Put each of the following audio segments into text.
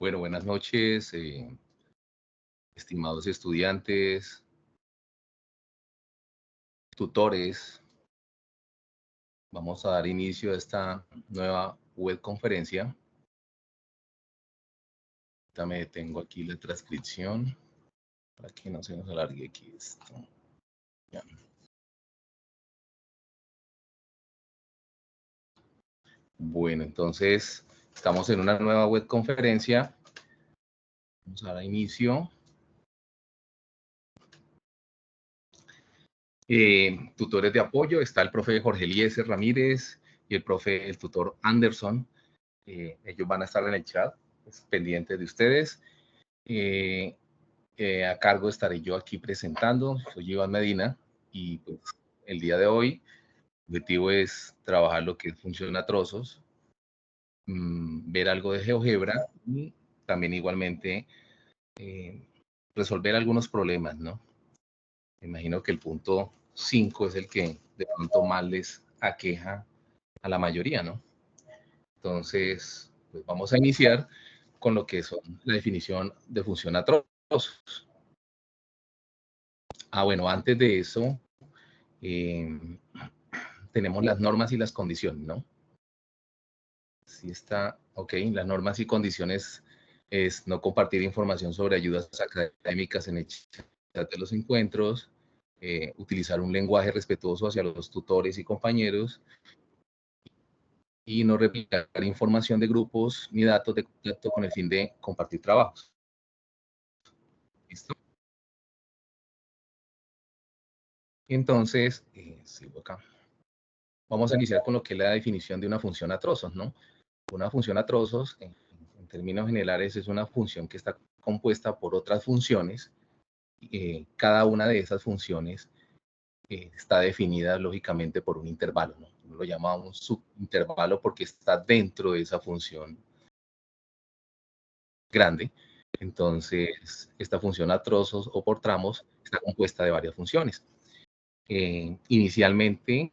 Bueno, buenas noches, estimados estudiantes, tutores. Vamos a dar inicio a esta nueva web conferencia. También tengo aquí la transcripción para que no se nos alargue aquí esto. Ya. Bueno, entonces estamos en una nueva web conferencia. Vamos a dar inicio. Tutores de apoyo, está el profe Jorge Eliezer Ramírez y el tutor Anderson. Ellos van a estar en el chat, pendientes de ustedes. A cargo estaré yo aquí presentando. Soy Iván Medina y pues, el día de hoy el objetivo es trabajar lo que funciona a trozos, ver algo de GeoGebra y también igualmente resolver algunos problemas, ¿no? Me imagino que el punto 5 es el que de pronto más les aqueja a la mayoría, ¿no? Entonces, pues vamos a iniciar con lo que son la definición de función a trozos. Bueno, antes de eso, tenemos las normas y las condiciones, ¿no? Sí está, ok, las normas y condiciones es no compartir información sobre ayudas académicas en el chat de los encuentros, utilizar un lenguaje respetuoso hacia los tutores y compañeros, y no replicar información de grupos ni datos de contacto con el fin de compartir trabajos. ¿Listo? Entonces, sigo acá. Vamos a iniciar con lo que es la definición de una función a trozos, ¿no? Una función a trozos, en términos generales, es una función que está compuesta por otras funciones. Cada una de esas funciones está definida lógicamente por un intervalo, ¿no? Uno lo llama un subintervalo porque está dentro de esa función grande. Entonces, esta función a trozos o por tramos está compuesta de varias funciones. Inicialmente,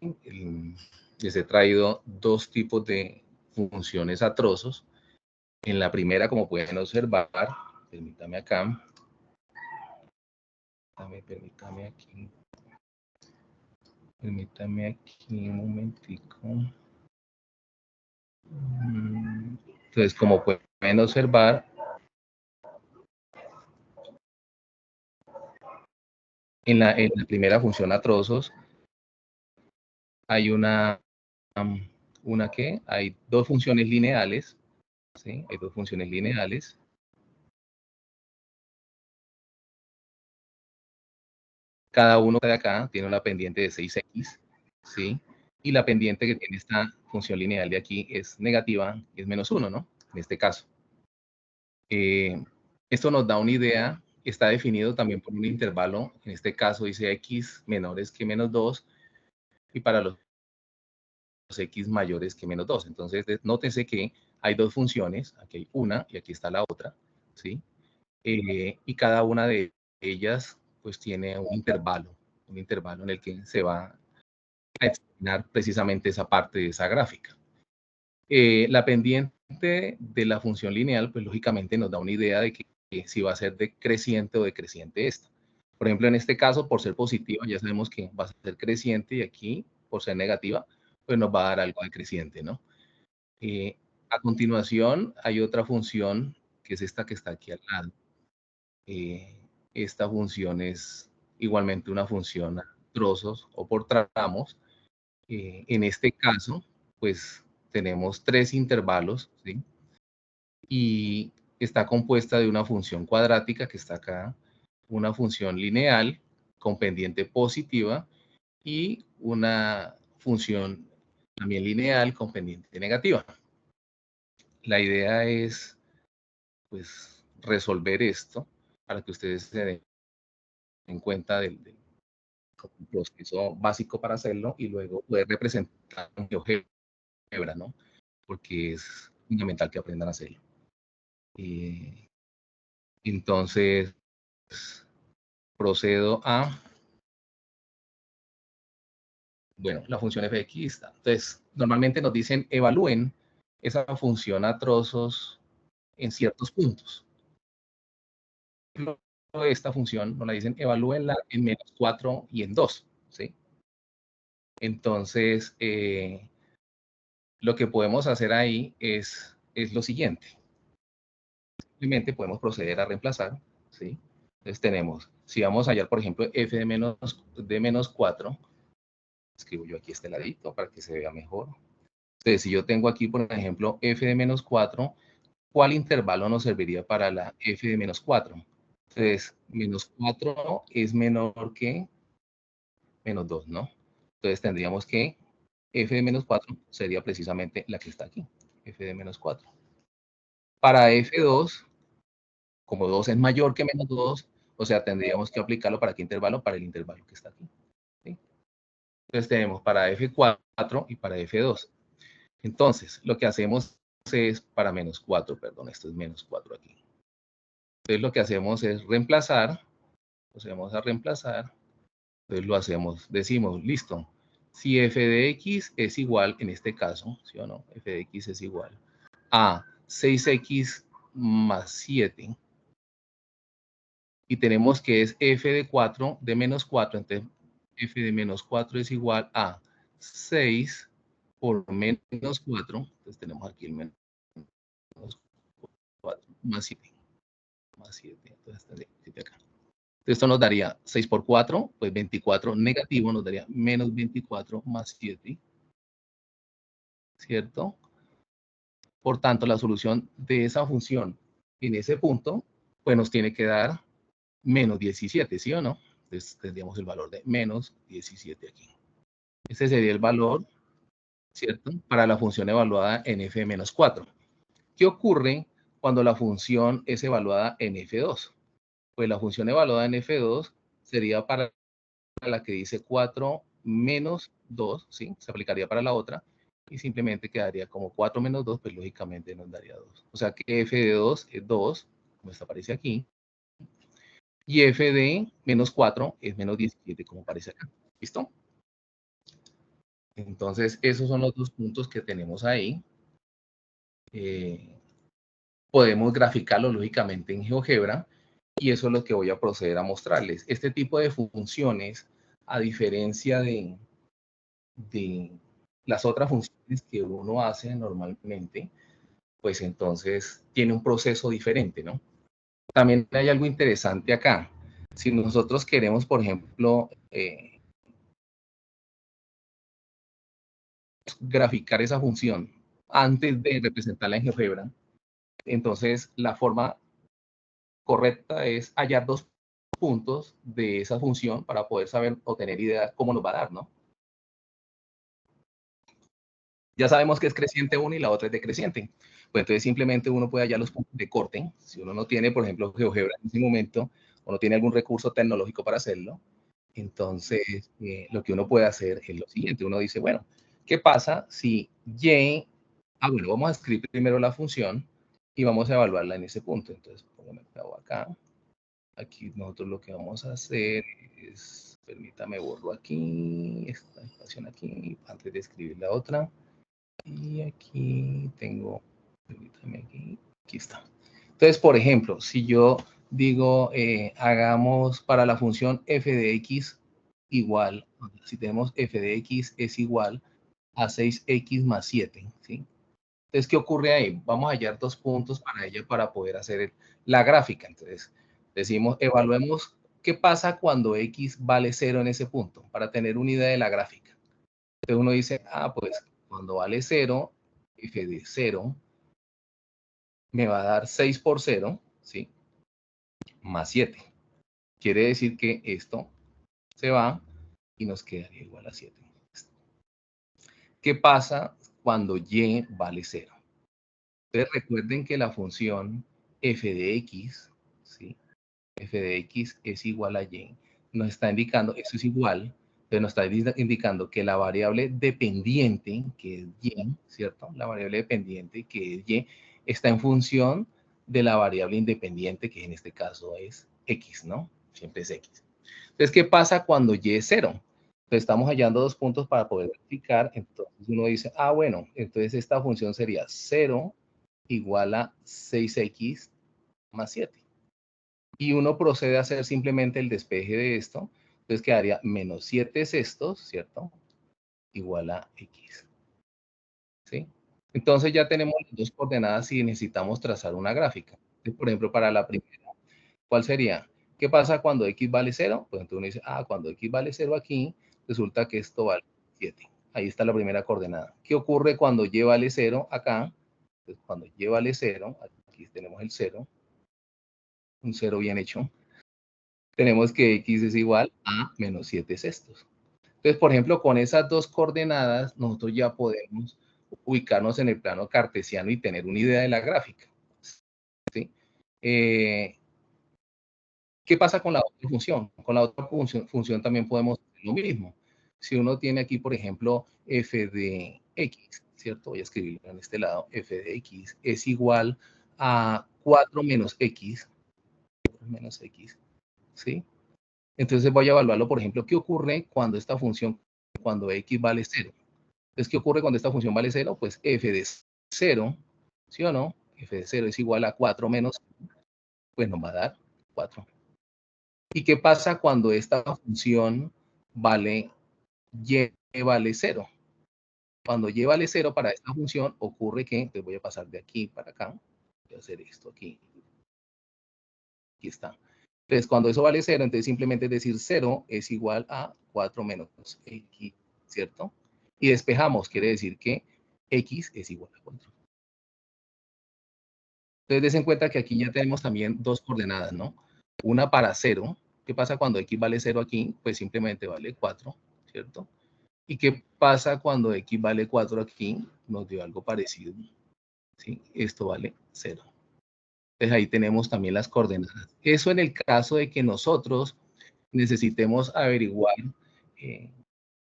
les he traído dos tipos de funciones a trozos. En la primera, como pueden observar, permítame acá, permítame aquí un momentico. Entonces, como pueden observar, en la primera función a trozos hay hay dos funciones lineales, ¿sí? Hay dos funciones lineales. Cada uno de acá tiene una pendiente de 6x, ¿sí? Y la pendiente que tiene esta función lineal de aquí es negativa, es menos 1, ¿no? En este caso. Esto nos da una idea, está definido también por un intervalo, en este caso dice x menores que menos 2, y para los x mayores que menos 2. Entonces, nótense que hay dos funciones, aquí hay una y aquí está la otra, ¿sí? Y cada una de ellas pues tiene un intervalo en el que se va a examinar precisamente esa parte de esa gráfica. La pendiente de la función lineal, pues lógicamente nos da una idea de que si va a ser decreciente o decreciente esta. Por ejemplo, en este caso, por ser positiva, ya sabemos que va a ser creciente, y aquí, por ser negativa, pues nos va a dar algo decreciente, ¿no? A continuación, hay otra función, que es esta que está aquí al lado. Esta función es igualmente una función a trozos o por tramos. En este caso, pues tenemos tres intervalos, ¿sí? Y está compuesta de una función cuadrática que está acá, una función lineal con pendiente positiva y una función también lineal con pendiente negativa. La idea es, pues, resolver esto para que ustedes se den cuenta del proceso básico para hacerlo y luego poder representar en GeoGebra, ¿no? Porque es fundamental que aprendan a hacerlo. Entonces, procedo a, bueno, la función fx está. Entonces, normalmente nos dicen evalúen esa función a trozos en ciertos puntos. Esta función nos la dicen evalúenla en -4 y en 2, ¿sí? Entonces, lo que podemos hacer ahí es lo siguiente. Simplemente podemos proceder a reemplazar, ¿sí? Entonces tenemos, si vamos a hallar, por ejemplo, f de menos 4, escribo yo aquí este ladito para que se vea mejor. Entonces, si yo tengo aquí, por ejemplo, f de menos 4, ¿cuál intervalo nos serviría para la f de menos 4? Entonces, menos 4 es menor que menos 2, ¿no? Entonces tendríamos que f de menos 4 sería precisamente la que está aquí, f de menos 4. Para f2, como 2 es mayor que menos 2, o sea, tendríamos que aplicarlo para qué intervalo, para el intervalo que está aquí, ¿sí? Entonces tenemos para f4 y para f2. Entonces, lo que hacemos es para menos 4, perdón, esto es menos 4 aquí. Entonces lo que hacemos es reemplazar, procedemos a reemplazar, entonces lo hacemos, decimos, listo, si f de x es igual, en este caso, ¿sí o no? F de x es igual a 6x más 7, y tenemos que es f de 4, de menos 4, entonces f de menos 4 es igual a 6 por menos 4, entonces tenemos aquí el menos 4, más 7, entonces tendría 7 acá. Entonces esto nos daría 6 por 4, pues 24 negativo, nos daría menos 24 más 7, ¿cierto? Por tanto, la solución de esa función en ese punto, pues nos tiene que dar menos 17, ¿sí o no? Entonces tendríamos el valor de menos 17 aquí. Ese sería el valor, ¿cierto? Para la función evaluada en f de menos 4. ¿Qué ocurre cuando la función es evaluada en f2? Pues la función evaluada en f2 sería para la que dice 4 menos 2, ¿sí? Se aplicaría para la otra y simplemente quedaría como 4 menos 2, pues lógicamente nos daría 2. O sea que f de 2 es 2, como esto aparece aquí, y f de menos 4 es menos 17, como aparece acá. ¿Listo? Entonces, esos son los dos puntos que tenemos ahí. Podemos graficarlo lógicamente en GeoGebra, y eso es lo que voy a proceder a mostrarles. Este tipo de funciones, a diferencia de las otras funciones que uno hace normalmente, pues entonces tiene un proceso diferente, ¿no? También hay algo interesante acá. Si nosotros queremos, por ejemplo, graficar esa función antes de representarla en GeoGebra, entonces la forma correcta es hallar dos puntos de esa función para poder saber o tener idea cómo nos va a dar, ¿no? Ya sabemos que es creciente una y la otra es decreciente. Pues entonces simplemente uno puede hallar los puntos de corte. Si uno no tiene, por ejemplo, GeoGebra en ese momento, o no tiene algún recurso tecnológico para hacerlo, entonces lo que uno puede hacer es lo siguiente. Uno dice, bueno, ¿qué pasa si y... bueno, vamos a escribir primero la función y vamos a evaluarla en ese punto. Entonces, póngame acá. Aquí nosotros lo que vamos a hacer es, permítame, borro aquí, esta ecuación aquí, antes de escribir la otra. Y aquí tengo, permítame, aquí está. Entonces, por ejemplo, si yo digo, hagamos para la función f de x igual, si tenemos f de x es igual a 6x más 7, ¿sí? Entonces, ¿qué ocurre ahí? Vamos a hallar dos puntos para ella para poder hacer la gráfica. Entonces, decimos, evaluemos qué pasa cuando x vale 0 en ese punto, para tener una idea de la gráfica. Entonces uno dice, pues cuando vale 0, f de 0 me va a dar 6 por 0, ¿sí? Más 7. Quiere decir que esto se va y nos quedaría igual a 7. ¿Qué pasa cuando y vale 0? Entonces recuerden que la función f de x, ¿sí? F de x es igual a y. Nos está indicando, eso es igual, pero nos está indicando que la variable dependiente, que es y, ¿cierto? La variable dependiente, que es y, está en función de la variable independiente, que en este caso es x, ¿no? Siempre es x. Entonces, ¿qué pasa cuando y es 0? Entonces, estamos hallando dos puntos para poder verificar. Entonces, uno dice, bueno, entonces esta función sería 0 igual a 6x más 7. Y uno procede a hacer simplemente el despeje de esto. Entonces quedaría menos 7 sextos, ¿cierto? Igual a x. ¿Sí? Entonces ya tenemos las dos coordenadas y necesitamos trazar una gráfica. Entonces, por ejemplo, para la primera, ¿cuál sería? ¿Qué pasa cuando x vale 0? Pues entonces uno dice, cuando x vale 0 aquí, resulta que esto vale 7. Ahí está la primera coordenada. ¿Qué ocurre cuando y vale 0 acá? Pues cuando y vale 0, aquí tenemos el 0, un 0 bien hecho. Tenemos que x es igual a menos 7 sextos. Entonces, por ejemplo, con esas dos coordenadas, nosotros ya podemos ubicarnos en el plano cartesiano y tener una idea de la gráfica. ¿Sí? ¿Qué pasa con la otra función? Con la otra función también podemos hacer lo mismo. Si uno tiene aquí, por ejemplo, f de x, ¿cierto? Voy a escribirlo en este lado. F de x es igual a 4 menos x, ¿sí? Entonces voy a evaluarlo, por ejemplo, ¿qué ocurre cuando esta función, cuando x vale 0? Entonces, ¿qué ocurre cuando esta función vale 0? Pues f de 0, ¿sí o no? F de 0 es igual a 4 menos, pues nos va a dar 4. ¿Y qué pasa cuando esta función vale y vale 0? Cuando y vale 0 para esta función ocurre que, pues voy a pasar de aquí para acá, voy a hacer esto aquí, aquí está. Entonces, cuando eso vale 0, entonces simplemente decir 0 es igual a 4 menos x, ¿cierto? Y despejamos, quiere decir que x es igual a 4. Entonces, den en cuenta que aquí ya tenemos también dos coordenadas, ¿no? Una para 0. ¿Qué pasa cuando x vale 0 aquí? Pues simplemente vale 4, ¿cierto? ¿Y qué pasa cuando x vale 4 aquí? Nos dio algo parecido, ¿sí? Esto vale 0. Entonces, ahí tenemos también las coordenadas. Eso en el caso de que nosotros necesitemos averiguar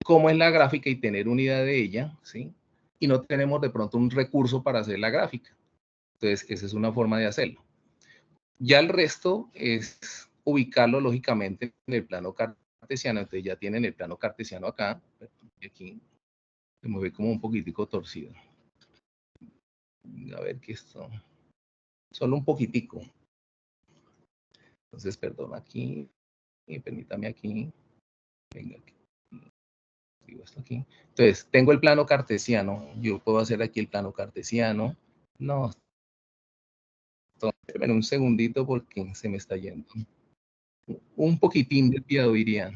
cómo es la gráfica y tener una idea de ella, ¿sí? Y no tenemos de pronto un recurso para hacer la gráfica. Entonces, esa es una forma de hacerlo. Ya el resto es ubicarlo lógicamente en el plano cartesiano. Entonces ya tienen el plano cartesiano acá. Aquí se mueve como un poquitico torcido. A ver qué esto. Solo un poquitico. Entonces, perdón, aquí. Y permítame aquí. Venga, aquí. Digo esto aquí. Entonces, tengo el plano cartesiano. Yo puedo hacer aquí el plano cartesiano. No. Esperen un segundito porque se me está yendo. Un poquitín desviado iría.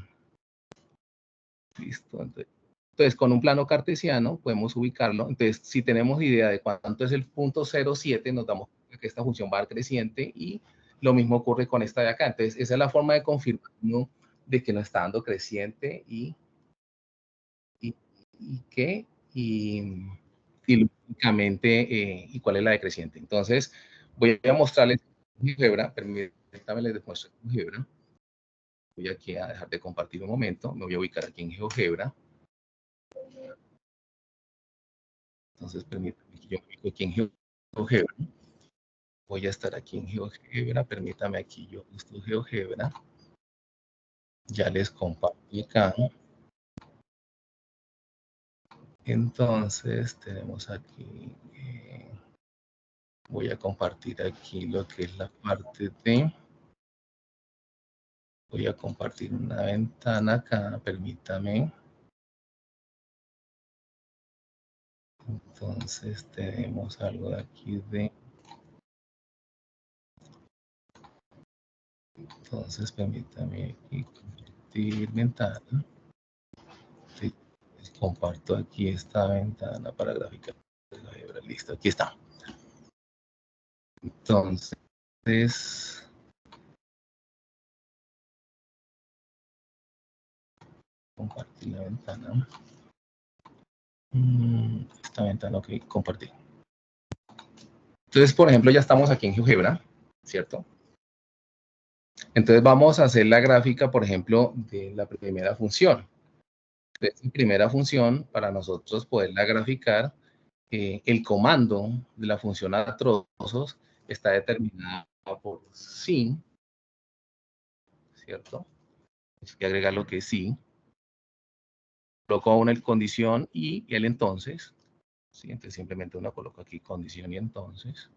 Listo. Entonces, con un plano cartesiano podemos ubicarlo. Entonces, si tenemos idea de cuánto es el punto 0,7, nos damos cuenta que esta función va a dar creciente y lo mismo ocurre con esta de acá. Entonces, esa es la forma de confirmar, ¿no?, de que nos está dando creciente y qué, y lógicamente, y cuál es la decreciente. Entonces, voy a mostrarles GeoGebra. Permítanme, les demuestro GeoGebra. Voy aquí a dejar de compartir un momento. Me voy a ubicar aquí en GeoGebra. Entonces, permítame que yo me ubico aquí en GeoGebra. Voy a estar aquí en GeoGebra. Permítame aquí, yo busco GeoGebra. Ya les compartí acá. Entonces, tenemos aquí, voy a compartir aquí lo que es la parte de, voy a compartir una ventana acá, permítame. Entonces, tenemos algo de aquí de, entonces, permítame aquí compartir ventana. Sí, comparto aquí esta ventana para graficar. Listo, aquí está. Entonces, compartir la ventana. Esta ventana, ok, compartí. Entonces, por ejemplo, ya estamos aquí en GeoGebra, ¿cierto? Entonces vamos a hacer la gráfica, por ejemplo, de la primera función. Entonces, primera función, para nosotros poderla graficar, el comando de la función a trozos está determinado por sí, ¿cierto? Hay que agregar lo que es sí. Coloco una condición y el entonces. ¿sí? Entonces simplemente uno coloca aquí condición y entonces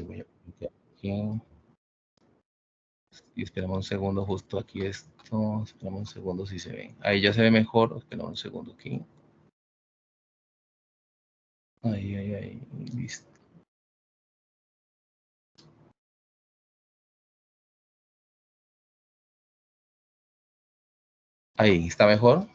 voy a colocar aquí y esperamos un segundo justo aquí esto, esperamos un segundo si se ve. Ahí ya se ve mejor, esperamos un segundo aquí. Ahí, listo. Ahí, ¿está mejor?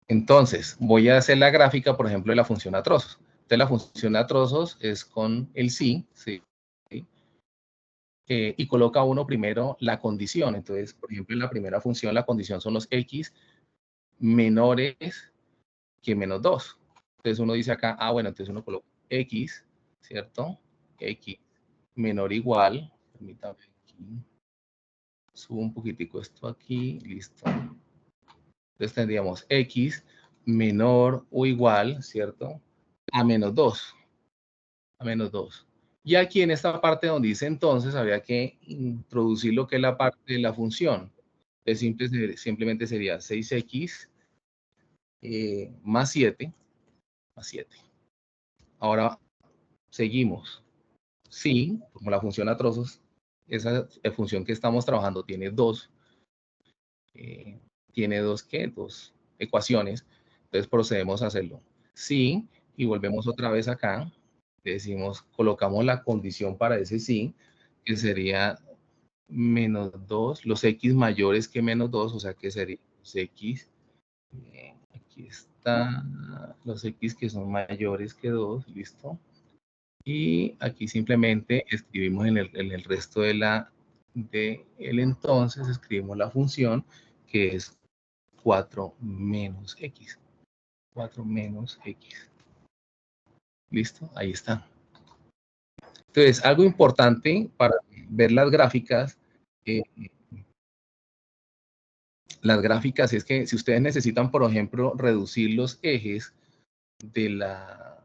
Entonces, voy a hacer la gráfica, por ejemplo, de la función a trozos. Entonces, la función a trozos es con el sí, ¿sí? Y coloca uno primero la condición. Entonces, por ejemplo, en la primera función, la condición son los x menores que menos 2. Entonces, uno dice acá, bueno, entonces uno coloca x, ¿cierto? X menor o igual, permítame aquí, subo un poquitico esto aquí, listo. Entonces tendríamos x menor o igual, ¿cierto? A menos 2. A menos 2. Y aquí en esta parte donde dice entonces, había que introducir lo que es la parte de la función. Entonces simplemente sería 6x más 7, más 7. Ahora seguimos. Sí, como la función a trozos, esa función que estamos trabajando tiene dos, ¿qué? Dos ecuaciones. Entonces procedemos a hacerlo. Sí, y volvemos otra vez acá. Decimos, colocamos la condición para ese sí, que sería menos 2, los x mayores que menos 2, o sea que sería los x, aquí está, los x que son mayores que 2, listo. Y aquí simplemente escribimos en el resto de el entonces, escribimos la función que es 4 menos x. 4 menos x. Listo, ahí está. Entonces, algo importante para ver eh, las gráficas es que si ustedes necesitan, por ejemplo, reducir los ejes de la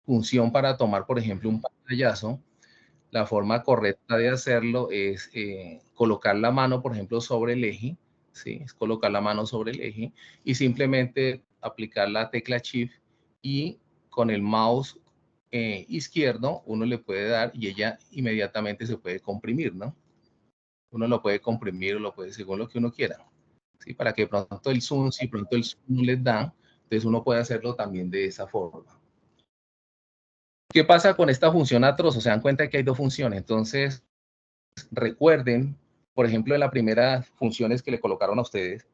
función para tomar, por ejemplo, un pantallazo, la forma correcta de hacerlo es colocar la mano, por ejemplo, sobre el eje, ¿sí? Es colocar la mano sobre el eje y simplemente aplicar la tecla Shift y con el mouse izquierdo uno le puede dar y ella inmediatamente se puede comprimir, ¿no? Uno lo puede comprimir o lo puede, según lo que uno quiera, ¿sí? Para que pronto el zoom, si pronto el zoom no les da, entonces uno puede hacerlo también de esa forma. ¿Qué pasa con esta función a trozos? Se dan cuenta que hay dos funciones, entonces recuerden, por ejemplo, en las primeras funciones que le colocaron a ustedes,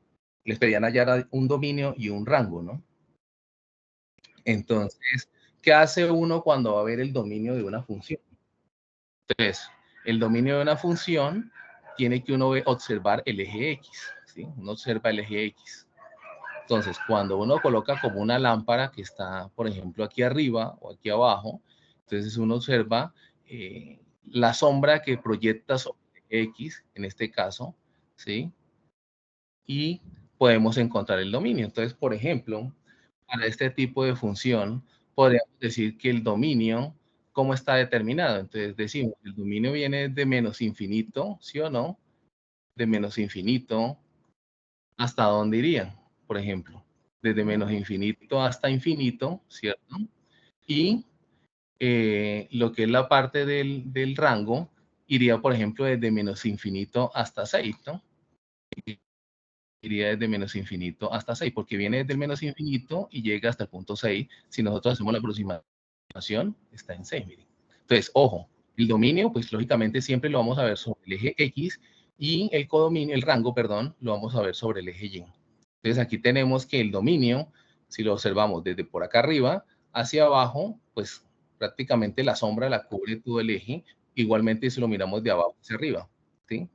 les pedían hallar un dominio y un rango, ¿no? Entonces, ¿qué hace uno cuando va a ver el dominio de una función? Entonces, el dominio de una función tiene que uno observar el eje X, ¿sí? Uno observa el eje X. Entonces, cuando uno coloca como una lámpara que está, por ejemplo, aquí arriba o aquí abajo, entonces uno observa la sombra que proyecta sobre X, en este caso, ¿sí? Y podemos encontrar el dominio. Entonces, por ejemplo, para este tipo de función, podríamos decir que el dominio, ¿cómo está determinado? Entonces decimos, el dominio viene de menos infinito, ¿sí o no? De menos infinito, ¿hasta dónde iría? Por ejemplo, desde menos infinito hasta infinito, ¿cierto? Y lo que es la parte del rango, iría, por ejemplo, desde menos infinito hasta 6, ¿no? Iría desde menos infinito hasta 6, porque viene desde el menos infinito y llega hasta el punto 6. Si nosotros hacemos la aproximación, está en 6, miren. Entonces, ojo, el dominio, pues lógicamente siempre lo vamos a ver sobre el eje X y el codominio, el rango, perdón, lo vamos a ver sobre el eje Y. Entonces, aquí tenemos que el dominio, si lo observamos desde por acá arriba hacia abajo, pues prácticamente la sombra la cubre todo el eje. Igualmente, si lo miramos de abajo hacia arriba, ¿sí?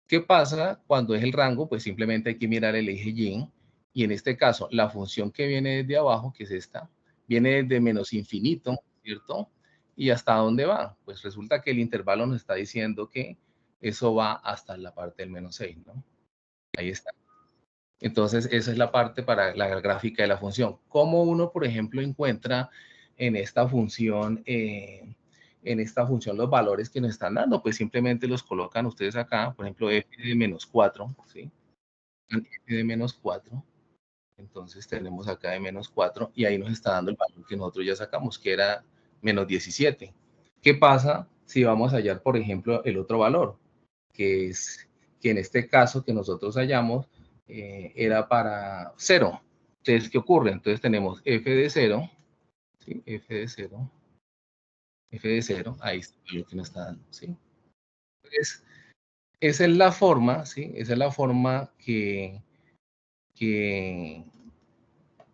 ¿Qué pasa cuando es el rango? Pues simplemente hay que mirar el eje Y, y en este caso, la función que viene desde abajo, que es esta, viene desde menos infinito, ¿cierto? ¿Y hasta dónde va? Pues resulta que el intervalo nos está diciendo que eso va hasta la parte del menos 6, ¿no? Ahí está. Entonces, esa es la parte para la gráfica de la función. ¿Cómo uno, por ejemplo, encuentra en esta función en esta función los valores que nos están dando, pues simplemente los colocan ustedes acá, por ejemplo, f de menos 4, ¿sí? F de menos 4. Entonces tenemos acá de menos 4 y ahí nos está dando el valor que nosotros ya sacamos, que era menos 17. ¿Qué pasa si vamos a hallar, por ejemplo, el otro valor? Que es que en este caso que nosotros hallamos era para 0. Entonces, ¿qué ocurre? Entonces tenemos f de 0, ¿sí? F de 0, ahí está lo que nos está dando, ¿sí? Entonces, esa es la forma, ¿sí? Esa es la forma que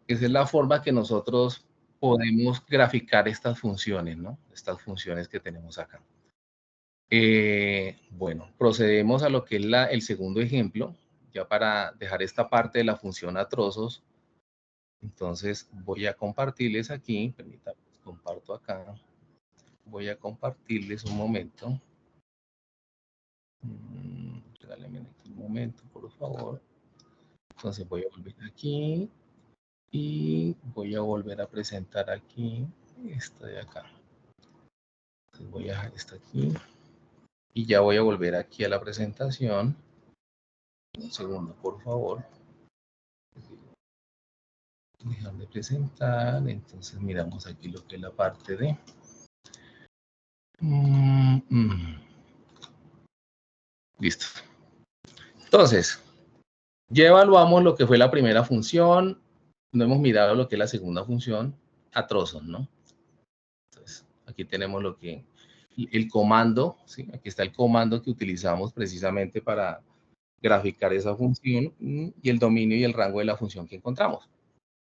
esa es la forma que nosotros podemos graficar estas funciones, ¿no? Estas funciones que tenemos acá. Bueno, procedemos a lo que es el segundo ejemplo, ya para dejar esta parte de la función a trozos. Entonces voy a compartirles aquí, permítanme, comparto acá. Voy a compartirles un momento. Regálenme aquí un momento, por favor. Entonces voy a volver aquí y voy a volver a presentar aquí esta de acá. Entonces voy a dejar esta aquí y ya voy a volver aquí a la presentación. Un segundo, por favor. Dejar de presentar. Entonces miramos aquí lo que es la parte de... Listo. Entonces, ya evaluamos lo que fue la primera función. No hemos mirado lo que es la segunda función a trozos, ¿no? Entonces, aquí tenemos lo que... El comando, ¿sí? Aquí está el comando que utilizamos precisamente para graficar esa función y el dominio y el rango de la función que encontramos.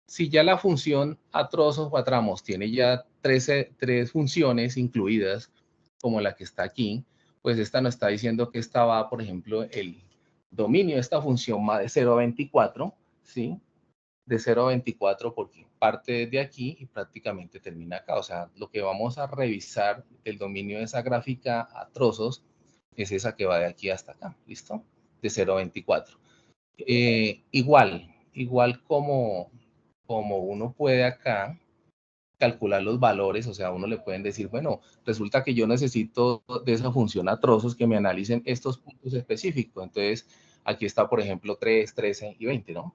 Si ya la función a trozos o a tramos tiene ya tres funciones incluidas, como la que está aquí, pues esta nos está diciendo que esta va, por ejemplo, el dominio de esta función va de 0 a 24, ¿sí? De 0 a 24 porque parte desde aquí y prácticamente termina acá. O sea, lo que vamos a revisar del dominio de esa gráfica a trozos es esa que va de aquí hasta acá, ¿listo? De 0 a 24. Igual como uno puede acá calcular los valores, o sea, uno le pueden decir, bueno, resulta que yo necesito de esa función a trozos que me analicen estos puntos específicos. Entonces, aquí está, por ejemplo, 3, 13 y 20, ¿no?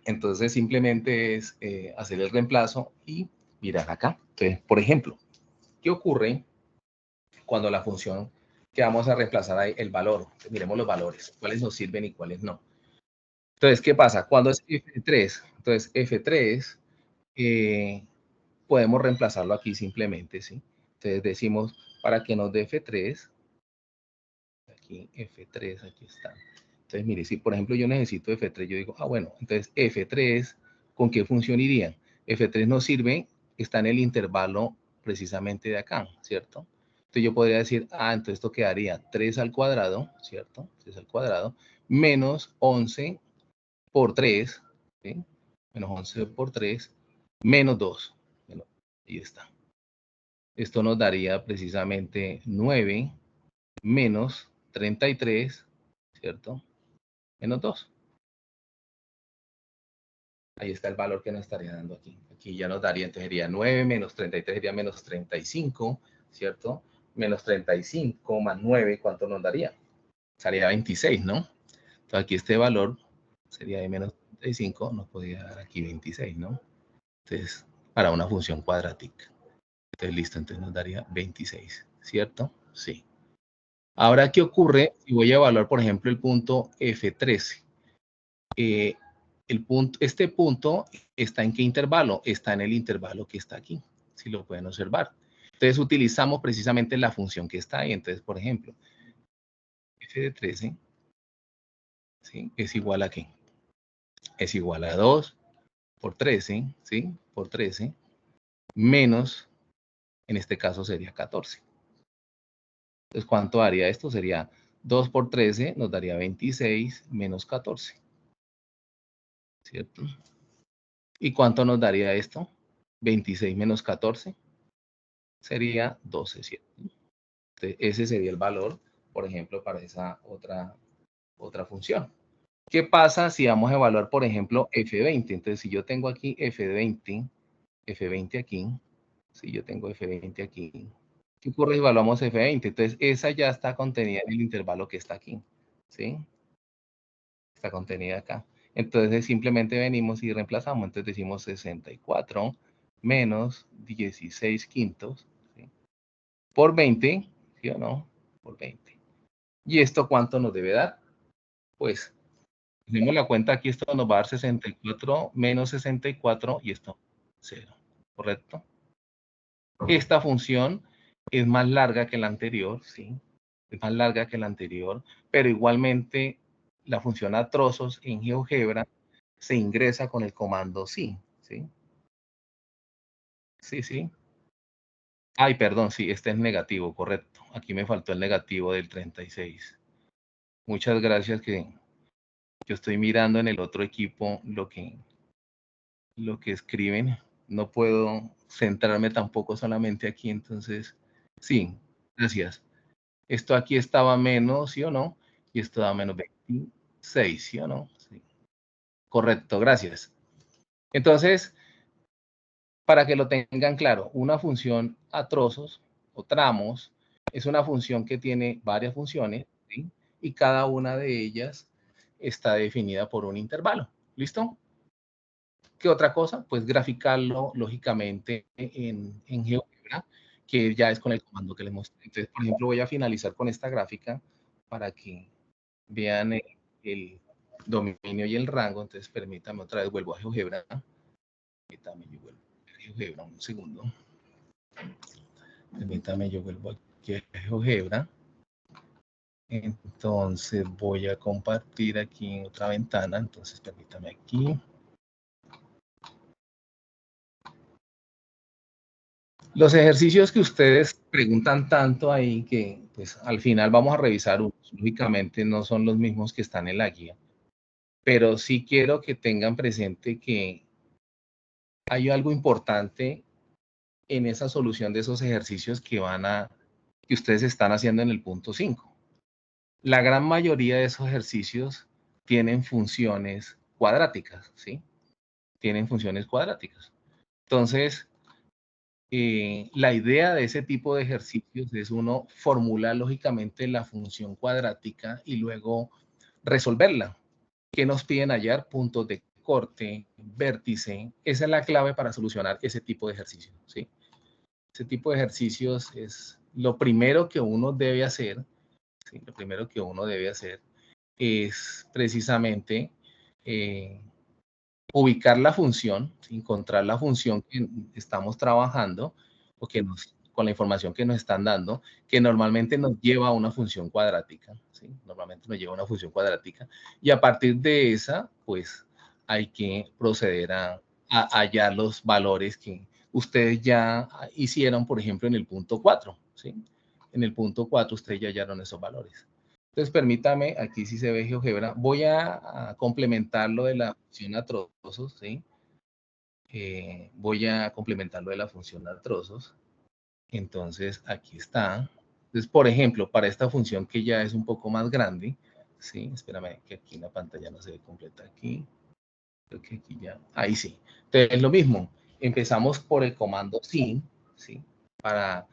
Entonces, simplemente es hacer el reemplazo y mirar acá. Entonces, por ejemplo, ¿qué ocurre cuando la función que vamos a reemplazar ahí, el valor? Miremos los valores, cuáles nos sirven y cuáles no. Entonces, ¿qué pasa? Cuando es F3, entonces F3 podemos reemplazarlo aquí simplemente, ¿sí? Entonces decimos, para que nos dé F3, aquí F3, aquí está. Entonces, mire, si por ejemplo yo necesito F3, yo digo, bueno, entonces F3, ¿con qué función iría? F3 nos sirve, está en el intervalo precisamente de acá, ¿cierto? Entonces yo podría decir, entonces esto quedaría 3 al cuadrado, ¿cierto? 3 al cuadrado, menos 11 por 3, ¿sí? Menos 11 por 3, menos 2. Bueno, ahí está. Esto nos daría precisamente 9 menos 33, ¿cierto? Menos 2. Ahí está el valor que nos estaría dando aquí. Aquí ya nos daría, entonces sería 9 menos 33 sería menos 35, ¿cierto? Menos 35 más 9, ¿cuánto nos daría? Sería 26, ¿no? Entonces aquí este valor sería de menos 35, nos podría dar aquí 26, ¿no? Entonces, para una función cuadrática. Entonces, listo, entonces nos daría 26, ¿cierto? Sí. Ahora, ¿qué ocurre si voy a evaluar, por ejemplo, el punto F13? Este punto está en qué intervalo? Está en el intervalo que está aquí, si lo pueden observar. Entonces, utilizamos precisamente la función que está ahí. Entonces, por ejemplo, f de 13, ¿sí? Es igual a ¿qué? Es igual a 2 por 13, ¿sí? Por 13, menos, en este caso sería 14. Entonces, ¿cuánto daría esto? Sería 2 por 13, nos daría 26 menos 14. ¿Cierto? ¿Y cuánto nos daría esto? 26 menos 14 sería 12, ¿cierto? Entonces, ese sería el valor, por ejemplo, para esa otra función. ¿Qué pasa si vamos a evaluar, por ejemplo, F20? Entonces, si yo tengo aquí F20 aquí, Sí, yo tengo F20 aquí. ¿Qué ocurre si evaluamos F20? Entonces, esa ya está contenida en el intervalo que está aquí, ¿sí? Está contenida acá. Entonces, simplemente venimos y reemplazamos. Entonces, decimos 64 menos 16 quintos, ¿sí? Por 20, ¿sí o no? Por 20. ¿Y esto cuánto nos debe dar? Pues, hacemos la cuenta aquí, esto nos va a dar 64 menos 64 y esto, 0, ¿correcto? Esta función es más larga que la anterior, ¿sí? Es más larga que la anterior, pero igualmente la función a trozos en GeoGebra se ingresa con el comando sí, ¿sí? Sí, sí. Ay, perdón, sí, este es negativo, correcto. Aquí me faltó el negativo del 36. Muchas gracias que yo estoy mirando en el otro equipo lo que escriben. No puedo centrarme tampoco solamente aquí, entonces, sí, gracias. Esto aquí estaba menos, ¿sí o no? Y esto da menos 26, ¿sí o no? Sí. Correcto, gracias. Entonces, para que lo tengan claro, una función a trozos o tramos es una función que tiene varias funciones, ¿sí? Y cada una de ellas está definida por un intervalo. ¿Listo? ¿Qué otra cosa? Pues graficarlo lógicamente en GeoGebra, que ya es con el comando que les mostré. Entonces, por ejemplo, voy a finalizar con esta gráfica para que vean el dominio y el rango. Entonces, permítame otra vez, vuelvo a GeoGebra. Permítame, yo vuelvo a GeoGebra un segundo. Permítame, yo vuelvo aquí a GeoGebra. Entonces, voy a compartir aquí en otra ventana. Entonces, permítame aquí. Los ejercicios que ustedes preguntan tanto ahí que pues al final vamos a revisar unos, lógicamente no son los mismos que están en la guía, pero sí quiero que tengan presente que hay algo importante en esa solución de esos ejercicios que ustedes están haciendo en el punto 5. La gran mayoría de esos ejercicios tienen funciones cuadráticas, ¿sí? Tienen funciones cuadráticas. Entonces, la idea de ese tipo de ejercicios es uno formular lógicamente la función cuadrática y luego resolverla. ¿Qué nos piden hallar? Puntos de corte, vértice. Esa es la clave para solucionar ese tipo de ejercicios, ¿sí? Ese tipo de ejercicios es lo primero que uno debe hacer, ¿sí? Lo primero que uno debe hacer es precisamente ubicar la función, encontrar la función que estamos trabajando o con la información que nos están dando, que normalmente nos lleva a una función cuadrática, ¿sí? Normalmente nos lleva a una función cuadrática. Y a partir de esa, pues hay que proceder a hallar los valores que ustedes ya hicieron, por ejemplo, en el punto 4, ¿sí? En el punto 4 ustedes ya hallaron esos valores. Entonces, permítame, aquí sí se ve GeoGebra. Voy a complementar lo de la función a trozos, ¿sí? Voy a complementar lo de la función a trozos. Entonces, aquí está. Entonces, por ejemplo, para esta función que ya es un poco más grande, ¿sí? Espérame, que aquí en la pantalla no se ve completa aquí. Creo que aquí ya, ahí sí. Entonces, es lo mismo. Empezamos por el comando sin, ¿sí? Para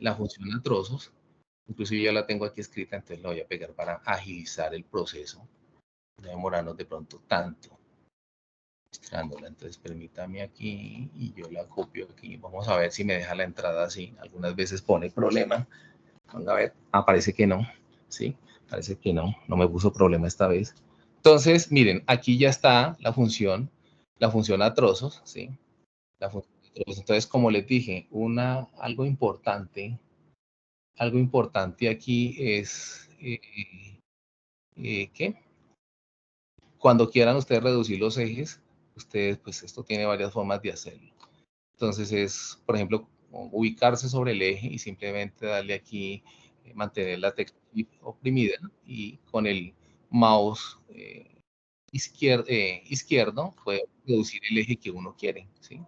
la función a trozos. Inclusive ya la tengo aquí escrita, entonces la voy a pegar para agilizar el proceso, no demorarnos de pronto tanto mostrándola. Entonces permítame aquí y yo la copio aquí. Vamos a ver si me deja la entrada así. Algunas veces pone problema. Vamos a ver. Ah, parece que no. Sí, parece que no. No me puso problema esta vez. Entonces, miren, aquí ya está la función a trozos, ¿sí? La función a trozos. Entonces, como les dije, algo importante aquí es ¿qué? Cuando quieran ustedes reducir los ejes, ustedes, pues esto tiene varias formas de hacerlo. Entonces es, por ejemplo, ubicarse sobre el eje y simplemente darle aquí, mantener la tecla oprimida y con el mouse izquierdo puede reducir el eje que uno quiere, ¿sí?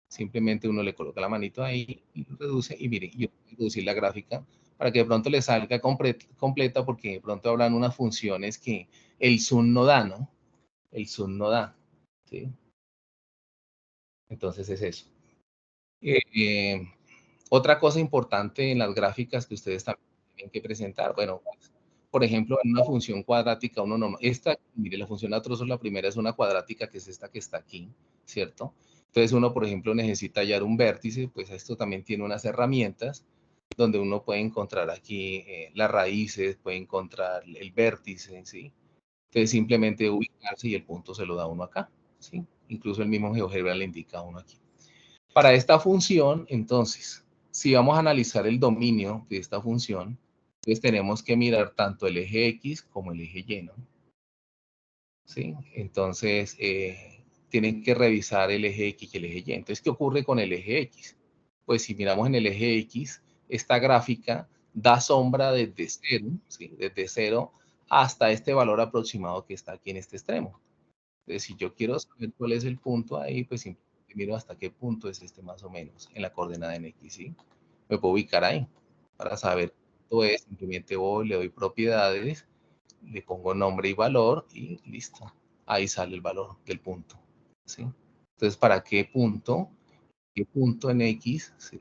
Simplemente uno le coloca la manito ahí y reduce y mire, yo voy a reducir la gráfica para que de pronto le salga completa porque de pronto habrán unas funciones que el zoom no da, ¿no? El zoom no da, ¿sí? Entonces es eso. Otra cosa importante en las gráficas que ustedes también tienen que presentar, bueno, pues, por ejemplo, en una función cuadrática, uno no, esta, mire, la función a trozos, la primera es una cuadrática, que es esta que está aquí, ¿cierto? Entonces uno, por ejemplo, necesita hallar un vértice, pues esto también tiene unas herramientas donde uno puede encontrar aquí las raíces, puede encontrar el vértice, ¿sí? Entonces simplemente ubicarse y el punto se lo da uno acá, ¿sí? Incluso el mismo GeoGebra le indica a uno aquí. Para esta función, entonces, si vamos a analizar el dominio de esta función, entonces tenemos que mirar tanto el eje X como el eje Y, ¿no? ¿Sí? Entonces, tienen que revisar el eje X y el eje Y. Entonces, ¿qué ocurre con el eje X? Pues si miramos en el eje X, esta gráfica da sombra desde cero, ¿sí? Desde cero hasta este valor aproximado que está aquí en este extremo. Entonces, si yo quiero saber cuál es el punto ahí, pues simplemente miro hasta qué punto es este más o menos en la coordenada en X, ¿sí? Me puedo ubicar ahí para saber cuánto es, simplemente voy, le doy propiedades, le pongo nombre y valor y listo. Ahí sale el valor del punto, ¿sí? Entonces, ¿para qué punto? ¿Qué punto en X ¿sí?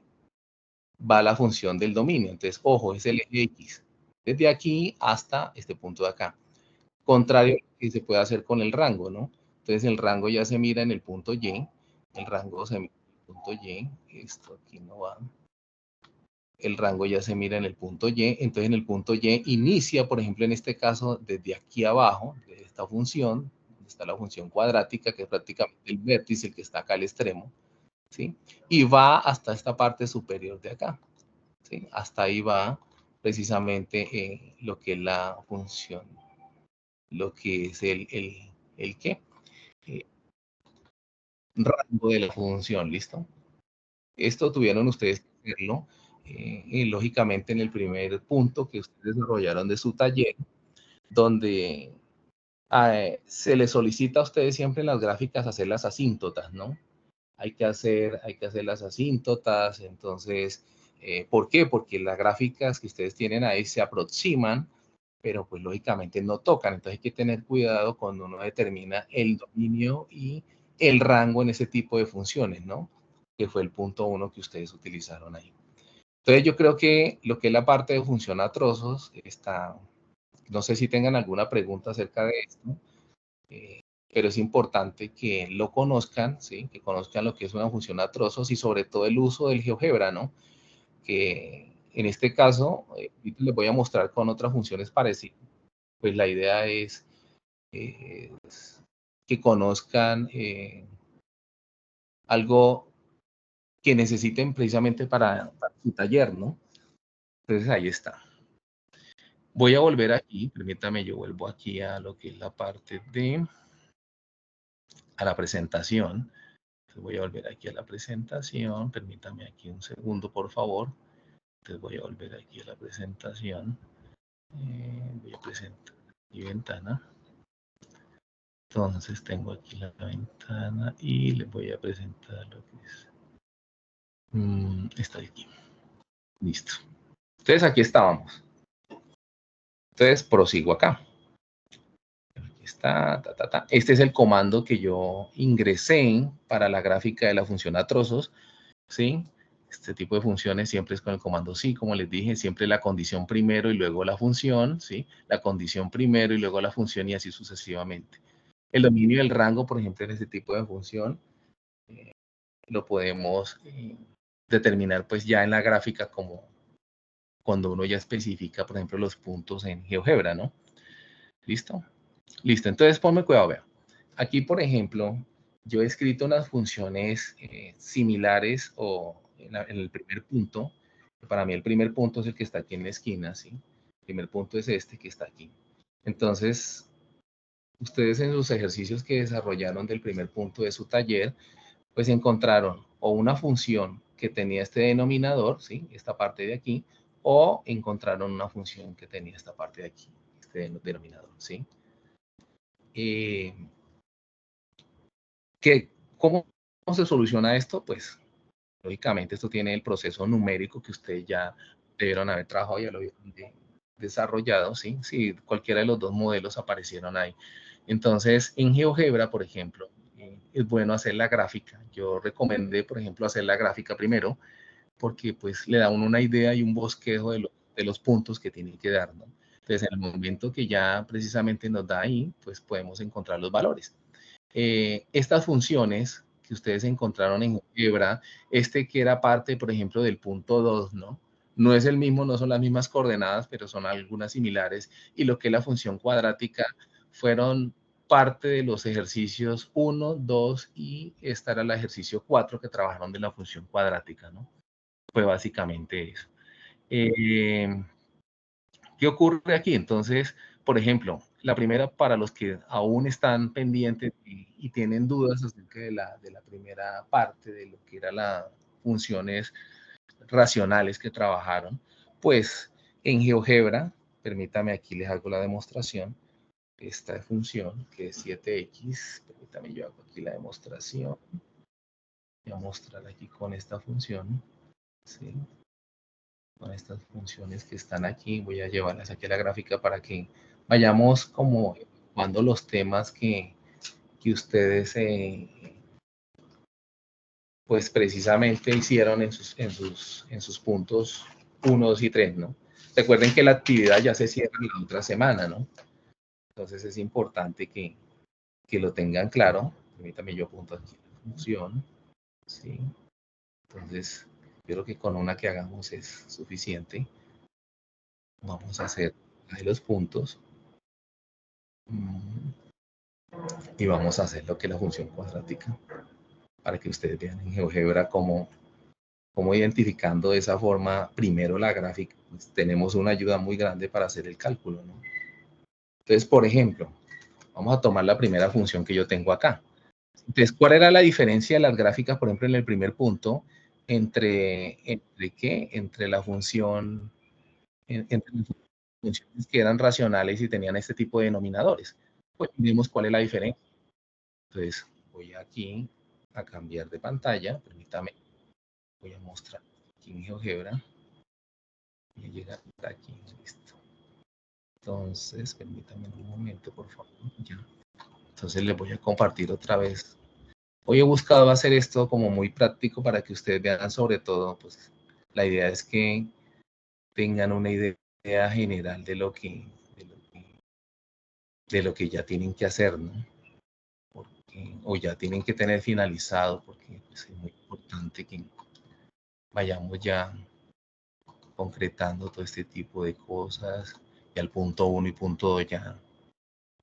Va la función del dominio? Entonces, ojo, es el eje X. Desde aquí hasta este punto de acá. Contrario a lo que se puede hacer con el rango, ¿no? Entonces el rango ya se mira en el punto Y, el rango se mira en el punto Y, esto aquí no va, el rango ya se mira en el punto Y, entonces en el punto Y inicia, por ejemplo, en este caso, desde aquí abajo, de esta función, donde está la función cuadrática, que es prácticamente el vértice, el que está acá al extremo, ¿sí? Y va hasta esta parte superior de acá, ¿sí? Hasta ahí va precisamente lo que es la función, lo que es el ¿qué? Rango de la función, ¿listo? Esto tuvieron ustedes que hacerlo, y lógicamente en el primer punto que ustedes desarrollaron de su taller, donde se les solicita a ustedes siempre en las gráficas hacer las asíntotas, ¿no? Hay que hacer las asíntotas, entonces, ¿por qué? Porque las gráficas que ustedes tienen ahí se aproximan, pero pues lógicamente no tocan, entonces hay que tener cuidado cuando uno determina el dominio y el rango en ese tipo de funciones, ¿no? Que fue el punto 1 que ustedes utilizaron ahí. Entonces yo creo que lo que es la parte de función a trozos está, no sé si tengan alguna pregunta acerca de esto, pero es importante que lo conozcan, ¿sí? Que conozcan lo que es una función a trozos y sobre todo el uso del GeoGebra, ¿no? Que en este caso, les voy a mostrar con otras funciones parecidas, pues la idea es que conozcan algo que necesiten precisamente para su taller, ¿no? Entonces ahí está. Voy a volver aquí, permítame, yo vuelvo aquí a lo que es la parte de, a la presentación. Entonces voy a volver aquí a la presentación, permítame aquí un segundo, por favor. Entonces voy a volver aquí a la presentación. Voy a presentar mi ventana. Entonces tengo aquí la ventana y les voy a presentar lo que es. Está aquí. Listo. Entonces aquí estábamos. Entonces prosigo acá. Aquí está, Este es el comando que yo ingresé para la gráfica de la función a trozos, ¿sí? Este tipo de funciones siempre es con el comando sí, como les dije, siempre la condición primero y luego la función, ¿sí? La condición primero y luego la función y así sucesivamente. El dominio del rango, por ejemplo, en este tipo de función, lo podemos determinar pues ya en la gráfica como cuando uno ya especifica, por ejemplo, los puntos en GeoGebra, ¿no? ¿Listo? Listo, entonces ponme cuidado, vea. Aquí, por ejemplo, yo he escrito unas funciones similares o en el primer punto. Para mí el primer punto es el que está aquí en la esquina, ¿sí? El primer punto es este que está aquí. Entonces, ustedes en sus ejercicios que desarrollaron del primer punto de su taller, pues encontraron o una función que tenía este denominador, ¿sí? Esta parte de aquí, o encontraron una función que tenía esta parte de aquí, este denominador, ¿sí? ¿Cómo se soluciona esto? Pues, lógicamente, esto tiene el proceso numérico que ustedes ya debieron haber trabajado, ya lo habían desarrollado, ¿sí? Sí, cualquiera de los dos modelos aparecieron ahí. Entonces, en GeoGebra, por ejemplo, es bueno hacer la gráfica. Yo recomendé, por ejemplo, hacer la gráfica primero, porque pues le da a uno una idea y un bosquejo de los puntos que tiene que dar, ¿no? Entonces, en el momento que ya precisamente nos da ahí, pues podemos encontrar los valores. Estas funciones que ustedes encontraron en GeoGebra, que era parte, por ejemplo, del punto 2, ¿no? No es el mismo, no son las mismas coordenadas, pero son algunas similares. Y lo que es la función cuadrática fueron parte de los ejercicios 1, 2 y esta era el ejercicio 4 que trabajaron de la función cuadrática, ¿no? Fue básicamente eso. ¿Qué ocurre aquí? Entonces, por ejemplo, la primera, para los que aún están pendientes y tienen dudas acerca de la primera parte de lo que eran las funciones racionales que trabajaron, pues en GeoGebra, permítame aquí les hago la demostración, esta función que es 7x, permítame yo hago aquí la demostración, voy a mostrar aquí con esta función, ¿sí? Con estas funciones que están aquí, voy a llevarlas aquí a la gráfica para que vayamos como cuando los temas que ustedes pues precisamente hicieron en sus puntos 1, 2 y 3, ¿no? Recuerden que la actividad ya se cierra la otra semana, ¿no? Entonces es importante que lo tengan claro. Permítame yo apunto aquí la función, ¿sí? Entonces, yo creo que con una que hagamos es suficiente. Vamos a hacer ahí los puntos. Y vamos a hacer lo que es la función cuadrática para que ustedes vean en GeoGebra cómo identificando de esa forma primero la gráfica, pues tenemos una ayuda muy grande para hacer el cálculo, ¿no? Entonces, por ejemplo, vamos a tomar la primera función que yo tengo acá. Entonces, ¿cuál era la diferencia de las gráficas, por ejemplo, en el primer punto, entre la función, entre las funciones que eran racionales y tenían este tipo de denominadores? Pues vemos cuál es la diferencia. Entonces, voy aquí a cambiar de pantalla, permítame, voy a mostrar aquí en GeoGebra. Voy a llegar aquí, listo. Entonces, permítame un momento, por favor. Ya. Entonces, les voy a compartir otra vez. Hoy he buscado hacer esto como muy práctico para que ustedes vean, sobre todo, pues la idea es que tengan una idea general de lo que ya tienen que hacer, ¿no? O ya tienen que tener finalizado, porque pues, es muy importante que vayamos ya concretando todo este tipo de cosas. Y al punto 1 y punto 2 ya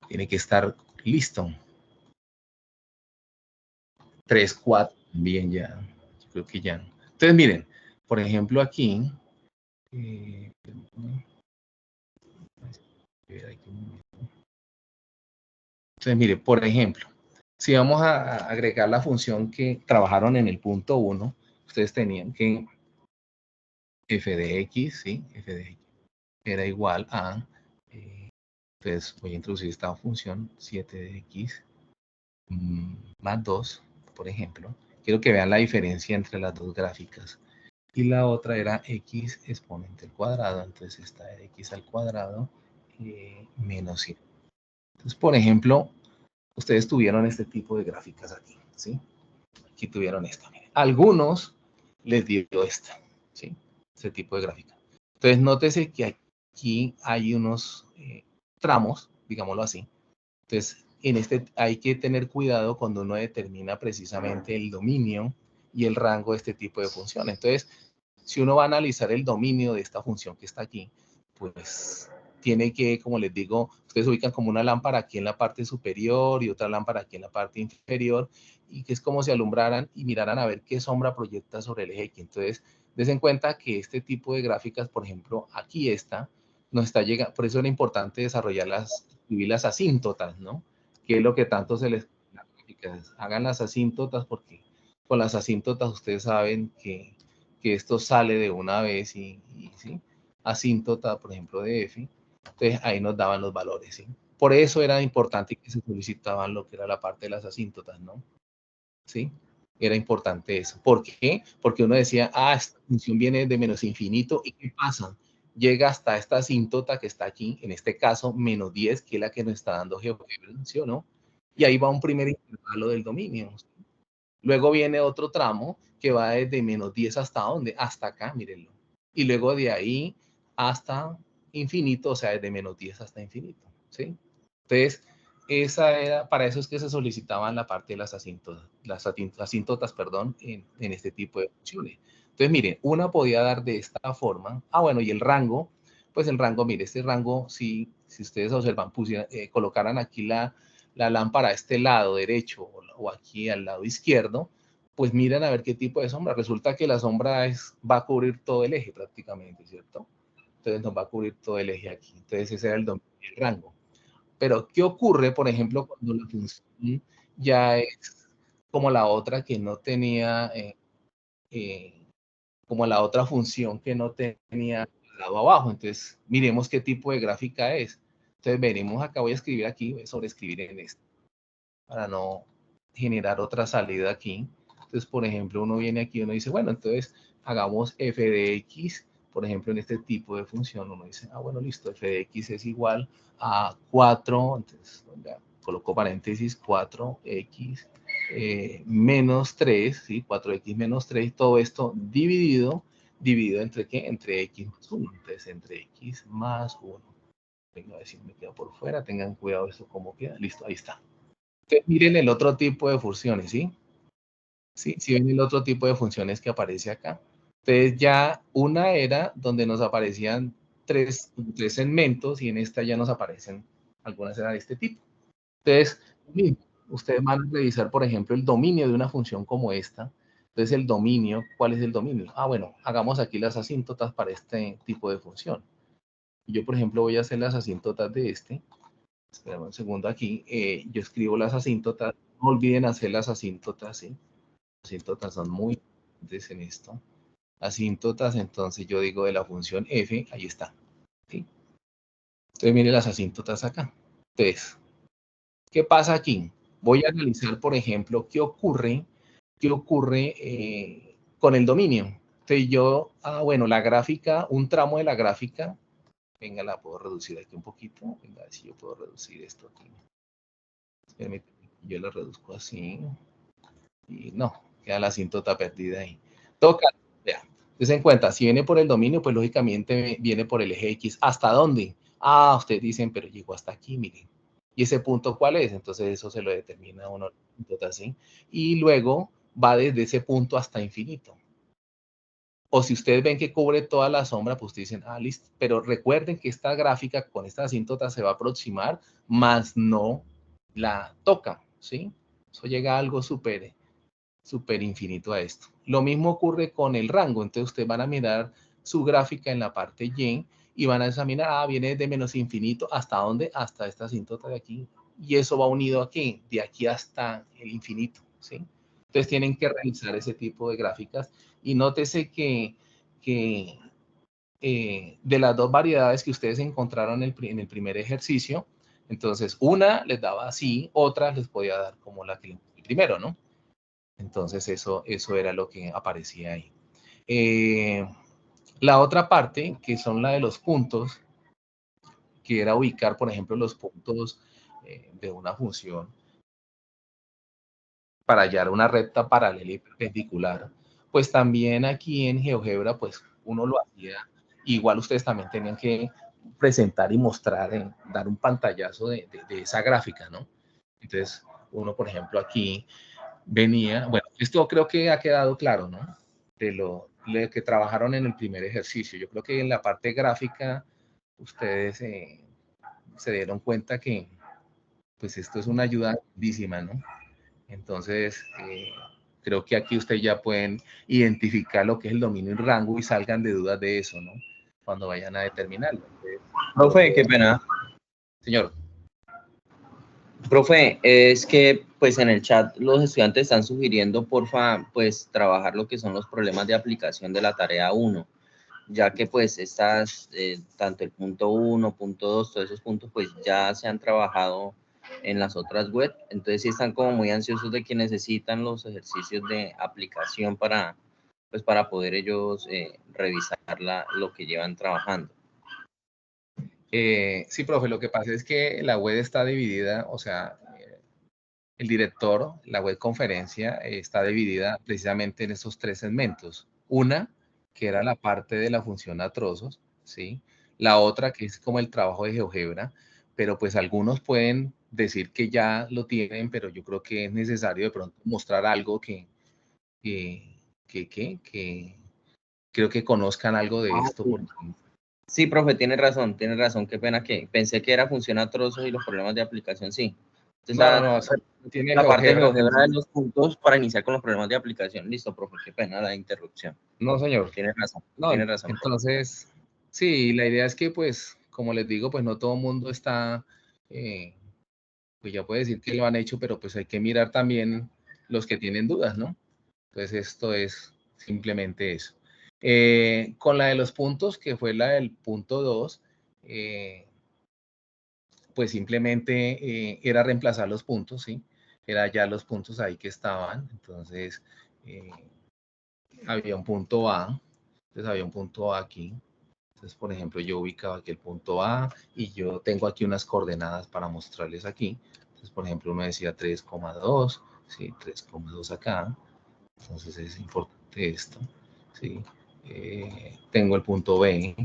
tiene que estar listo. 3, 4 también ya. Yo creo que ya. Entonces, miren, por ejemplo, aquí. Entonces, mire, por ejemplo, si vamos a agregar la función que trabajaron en el punto 1, ustedes tenían que f de x, ¿sí? F de x era igual a, entonces voy a introducir esta función 7 de x más 2, por ejemplo. Quiero que vean la diferencia entre las dos gráficas. Y la otra era x exponente al cuadrado, entonces esta era x al cuadrado menos 100. Entonces, por ejemplo, ustedes tuvieron este tipo de gráficas aquí, ¿sí? Aquí tuvieron esta. Miren. Algunos les dio esta, ¿sí? Este tipo de gráfica. Entonces, nótese que aquí hay unos tramos, digámoslo así. Entonces, en este hay que tener cuidado cuando uno determina precisamente el dominio y el rango de este tipo de función. Entonces, si uno va a analizar el dominio de esta función que está aquí, pues tiene que, como les digo, ustedes ubican como una lámpara aquí en la parte superior y otra lámpara aquí en la parte inferior, y que es como si alumbraran y miraran a ver qué sombra proyecta sobre el eje X. Entonces, des en cuenta que este tipo de gráficas, por ejemplo, aquí está, nos está llegando, por eso era importante desarrollarlas, escribir las asíntotas, ¿no? Que es lo que tanto se les hagan las asíntotas, porque con las asíntotas ustedes saben que esto sale de una vez y ¿sí? Asíntota, por ejemplo, de f, entonces ahí nos daban los valores, ¿sí? Por eso era importante que se solicitaban lo que era la parte de las asíntotas, ¿no? ¿Sí? Era importante eso. ¿Por qué? Porque uno decía, esta función viene de menos infinito, ¿y qué pasa? Llega hasta esta asíntota que está aquí, en este caso, menos 10, que es la que nos está dando GeoGebra, ¿sí o no? y ahí va un primer intervalo del dominio. Luego viene otro tramo que va desde -10 hasta dónde, hasta acá, mírenlo. Y luego de ahí hasta infinito, o sea, desde -10 hasta infinito, ¿sí? Entonces, esa era, para eso es que se solicitaban la parte de las asíntotas, perdón, en este tipo de funciones. Entonces, miren, una podía dar de esta forma. Ah, bueno, y el rango, pues el rango, mire, este rango, si ustedes observan, colocaran aquí la lámpara a este lado derecho o aquí al lado izquierdo, pues miren a ver qué tipo de sombra. Resulta que la sombra va a cubrir todo el eje prácticamente, ¿cierto? Entonces nos va a cubrir todo el eje aquí. Entonces ese era el rango. Pero, ¿qué ocurre, por ejemplo, cuando la función ya es como la otra que no tenía, como la otra función que no tenía al lado abajo? Entonces, miremos qué tipo de gráfica es. Entonces, veremos acá, voy a escribir aquí, voy a sobreescribir en esto, para no generar otra salida aquí. Entonces, por ejemplo, uno viene aquí y uno dice, bueno, entonces hagamos f de x, por ejemplo, en este tipo de función, uno dice, ah, bueno, listo, f de x es igual a 4, entonces, ya, coloco paréntesis, 4x menos 3, ¿sí? 4x menos 3, todo esto dividido entre qué? Entre x más 1, entonces entre x más 1. Venga, a ver si me queda por fuera, tengan cuidado esto cómo queda, listo, ahí está. Entonces, miren el otro tipo de funciones, ¿sí? Sí, ven el otro tipo de funciones que aparece acá. Entonces ya una era donde nos aparecían tres segmentos y en esta ya nos aparecen algunas eran de este tipo. Entonces, ustedes van a revisar, por ejemplo, el dominio de una función como esta. Entonces, el dominio, ¿cuál es el dominio? Ah, bueno, hagamos aquí las asíntotas para este tipo de función. Yo, por ejemplo, voy a hacer las asíntotas de este. Espera un segundo aquí. Yo escribo las asíntotas. No olviden hacer las asíntotas, ¿sí? Asíntotas son muy importantes en esto. Asíntotas, entonces yo digo de la función f, ahí está. ¿Sí? Entonces miren las asíntotas acá. Entonces, ¿qué pasa aquí? Voy a analizar, por ejemplo, qué ocurre con el dominio. Entonces yo, bueno, la gráfica, un tramo de la gráfica, venga, la puedo reducir aquí un poquito. Venga, a ver si yo puedo reducir esto aquí. Yo la reduzco así. Y no, queda la asíntota perdida ahí. Toca, vea. Entonces en cuenta, si viene por el dominio, pues lógicamente viene por el eje X. ¿Hasta dónde? Ah, ustedes dicen, pero llegó hasta aquí, miren. ¿Y ese punto cuál es? Entonces eso se lo determina uno, ¿sí? Y luego va desde ese punto hasta infinito. O si ustedes ven que cubre toda la sombra, pues ustedes dicen, ah, listo. Pero recuerden que esta gráfica con esta asíntota se va a aproximar, más no la toca, ¿sí? Eso llega a algo súper infinito a esto. Lo mismo ocurre con el rango. Entonces ustedes van a mirar su gráfica en la parte y van a examinar, viene de menos infinito, ¿hasta dónde? Hasta esta asíntota de aquí. Y eso va unido aquí, de aquí hasta el infinito, ¿sí? Entonces tienen que realizar ese tipo de gráficas y nótese que de las dos variedades que ustedes encontraron en el primer ejercicio, entonces una les daba así, otra les podía dar como la que el primero, ¿no? Entonces eso era lo que aparecía ahí. La otra parte, que son la de los puntos, que era ubicar, por ejemplo, los puntos de una función para hallar una recta paralela y perpendicular, pues también aquí en GeoGebra, pues uno lo hacía, igual ustedes también tenían que presentar y mostrar, dar un pantallazo de esa gráfica, ¿no? Entonces, uno, por ejemplo, aquí venía, bueno, esto creo que ha quedado claro, ¿no? De lo que trabajaron en el primer ejercicio. Yo creo que en la parte gráfica ustedes se dieron cuenta que pues esto es una ayuda grandísima, ¿no? Entonces, creo que aquí ustedes ya pueden identificar lo que es el dominio y rango y salgan de dudas de eso, ¿no? Cuando vayan a determinarlo. Entonces, Profe, qué pena. señor. Profe, es que pues en el chat los estudiantes están sugiriendo, porfa, pues trabajar lo que son los problemas de aplicación de la tarea 1, ya que pues estas, tanto el punto 1, punto 2, todos esos puntos pues ya se han trabajado en las otras web, entonces sí están como muy ansiosos de que necesitan los ejercicios de aplicación para, pues para poder ellos revisar lo que llevan trabajando. Sí, profe, lo que pasa es que la web está dividida, o sea, el director, la web conferencia está dividida precisamente en esos tres segmentos. Una, que era la parte de la función a trozos, ¿sí? La otra, que es como el trabajo de GeoGebra, pero pues algunos pueden decir que ya lo tienen, pero yo creo que es necesario de pronto mostrar algo que creo que conozcan algo de esto. Sí. Porque... Sí, profe, tiene razón, qué pena que pensé que era función a trozos y los problemas de aplicación, sí. Entonces, no tiene la parte de GeoGebra. GeoGebra de los puntos para iniciar con los problemas de aplicación. Listo, profe, qué pena la interrupción. No, señor. No, tiene razón. entonces, sí, la idea es que, pues, como les digo, pues no todo el mundo está, pues ya puede decir que lo han hecho, pero pues hay que mirar también los que tienen dudas, ¿no? Entonces, esto es simplemente eso. Con la de los puntos, que fue la del punto 2, pues simplemente era reemplazar los puntos, ¿sí? Era ya los puntos ahí que estaban, entonces había un punto A, entonces había un punto A aquí. Entonces, por ejemplo, yo ubicaba aquí el punto A y yo tengo aquí unas coordenadas para mostrarles aquí. Entonces, por ejemplo, uno decía 3,2, ¿sí? 3,2 acá. Entonces es importante esto, ¿sí? Tengo el punto B,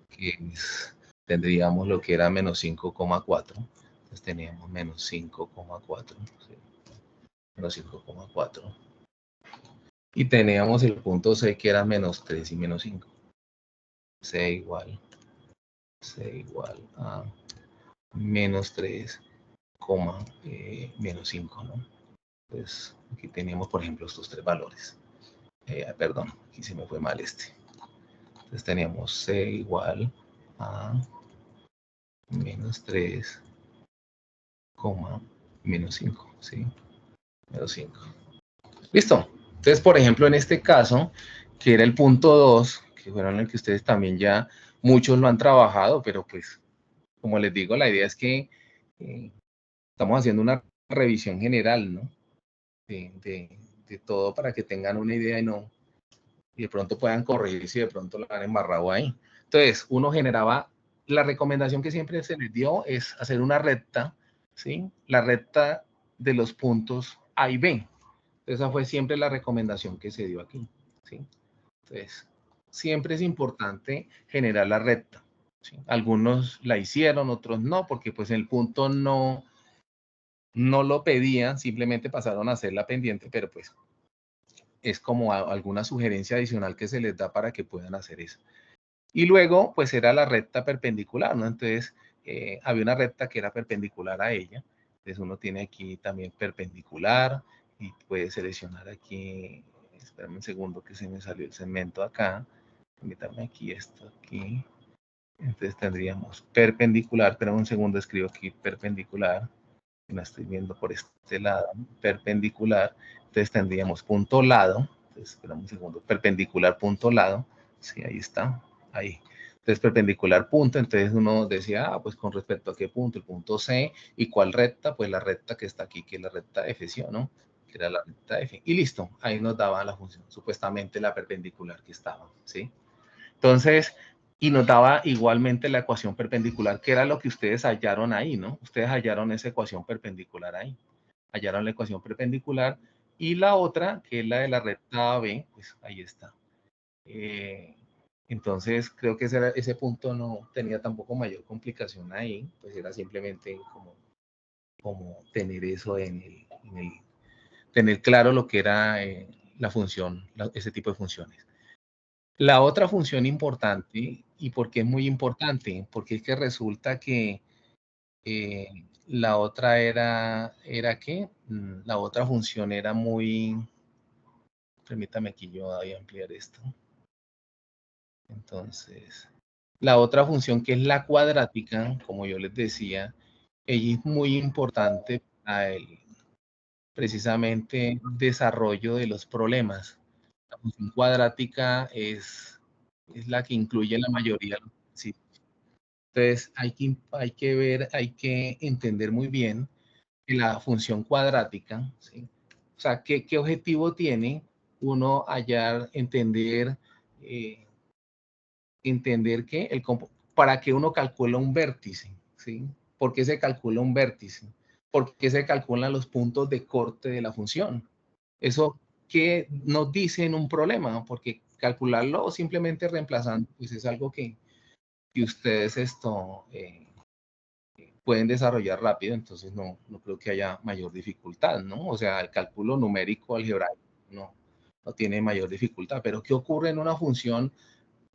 que es, tendríamos lo que era menos 5,4. Entonces teníamos menos 5,4, ¿sí? Menos 5,4. Y teníamos el punto C, que era menos 3 y menos 5. C igual a menos 3, menos 5, ¿no? Pues aquí teníamos, por ejemplo, estos tres valores. Perdón, aquí se me fue mal este. Entonces teníamos C igual a menos 3, menos 5, ¿sí? Menos 5. Listo. Entonces, por ejemplo, en este caso, que era el punto 2, que fueron el que ustedes también ya, muchos lo han trabajado, pero pues, como les digo, la idea es que estamos haciendo una revisión general, ¿no? De todo para que tengan una idea y de pronto puedan corregir si de pronto lo han embarrado ahí. Entonces, uno generaba, la recomendación que siempre se les dio es hacer una recta, ¿sí? La recta de los puntos A y B. Esa fue siempre la recomendación que se dio aquí, ¿sí? Entonces, siempre es importante generar la recta, ¿sí? Algunos la hicieron, otros no, porque pues el punto no lo pedían, simplemente pasaron a hacer la pendiente, pero pues es como alguna sugerencia adicional que se les da para que puedan hacer eso. Y luego, pues era la recta perpendicular, ¿no? Entonces, había una recta que era perpendicular a ella. Entonces, uno tiene aquí también perpendicular y puede seleccionar aquí, espérame un segundo que se me salió el segmento acá. Permítame aquí esto, aquí. Entonces tendríamos perpendicular, pero un segundo escribo aquí perpendicular. La estoy viendo por este lado, perpendicular. Entonces tendríamos punto lado. Entonces, esperamos un segundo, perpendicular punto lado. Sí, ahí está, ahí. Entonces, perpendicular punto, entonces uno decía, pues con respecto a qué punto, el punto C, ¿y cuál recta? Pues la recta que está aquí, que es la recta F, ¿sí o no? Que era la recta F. Y listo, ahí nos daba la función, supuestamente la perpendicular que estaba, ¿sí? Entonces, y nos daba igualmente la ecuación perpendicular, que era lo que ustedes hallaron ahí, ¿no? Ustedes hallaron esa ecuación perpendicular ahí. Hallaron la ecuación perpendicular y la otra, que es la de la recta AB, pues ahí está. Entonces, creo que ese punto no tenía tampoco mayor complicación ahí, pues era simplemente como tener eso tener claro lo que era la función, ese tipo de funciones. La otra función importante, ¿y por qué es muy importante? Porque es que resulta que la otra ¿era qué? La otra función era muy, permítame aquí yo voy a ampliar esto. Entonces, la otra función que es la cuadrática, como yo les decía, ella es muy importante para el precisamente desarrollo de los problemas. La función cuadrática es la que incluye la mayoría de los principios. Entonces, hay que entender muy bien que la función cuadrática, ¿sí? O sea, ¿qué objetivo tiene uno hallar, eh, entender que para que uno calcula un vértice, ¿sí? ¿Por qué se calcula un vértice? ¿por qué se calculan los puntos de corte de la función? Eso, ¿qué nos dice en un problema? Porque calcularlo simplemente reemplazando, pues es algo que ustedes pueden desarrollar rápido, entonces no creo que haya mayor dificultad, ¿no? O sea, el cálculo numérico algebraico no tiene mayor dificultad, pero ¿qué ocurre en una función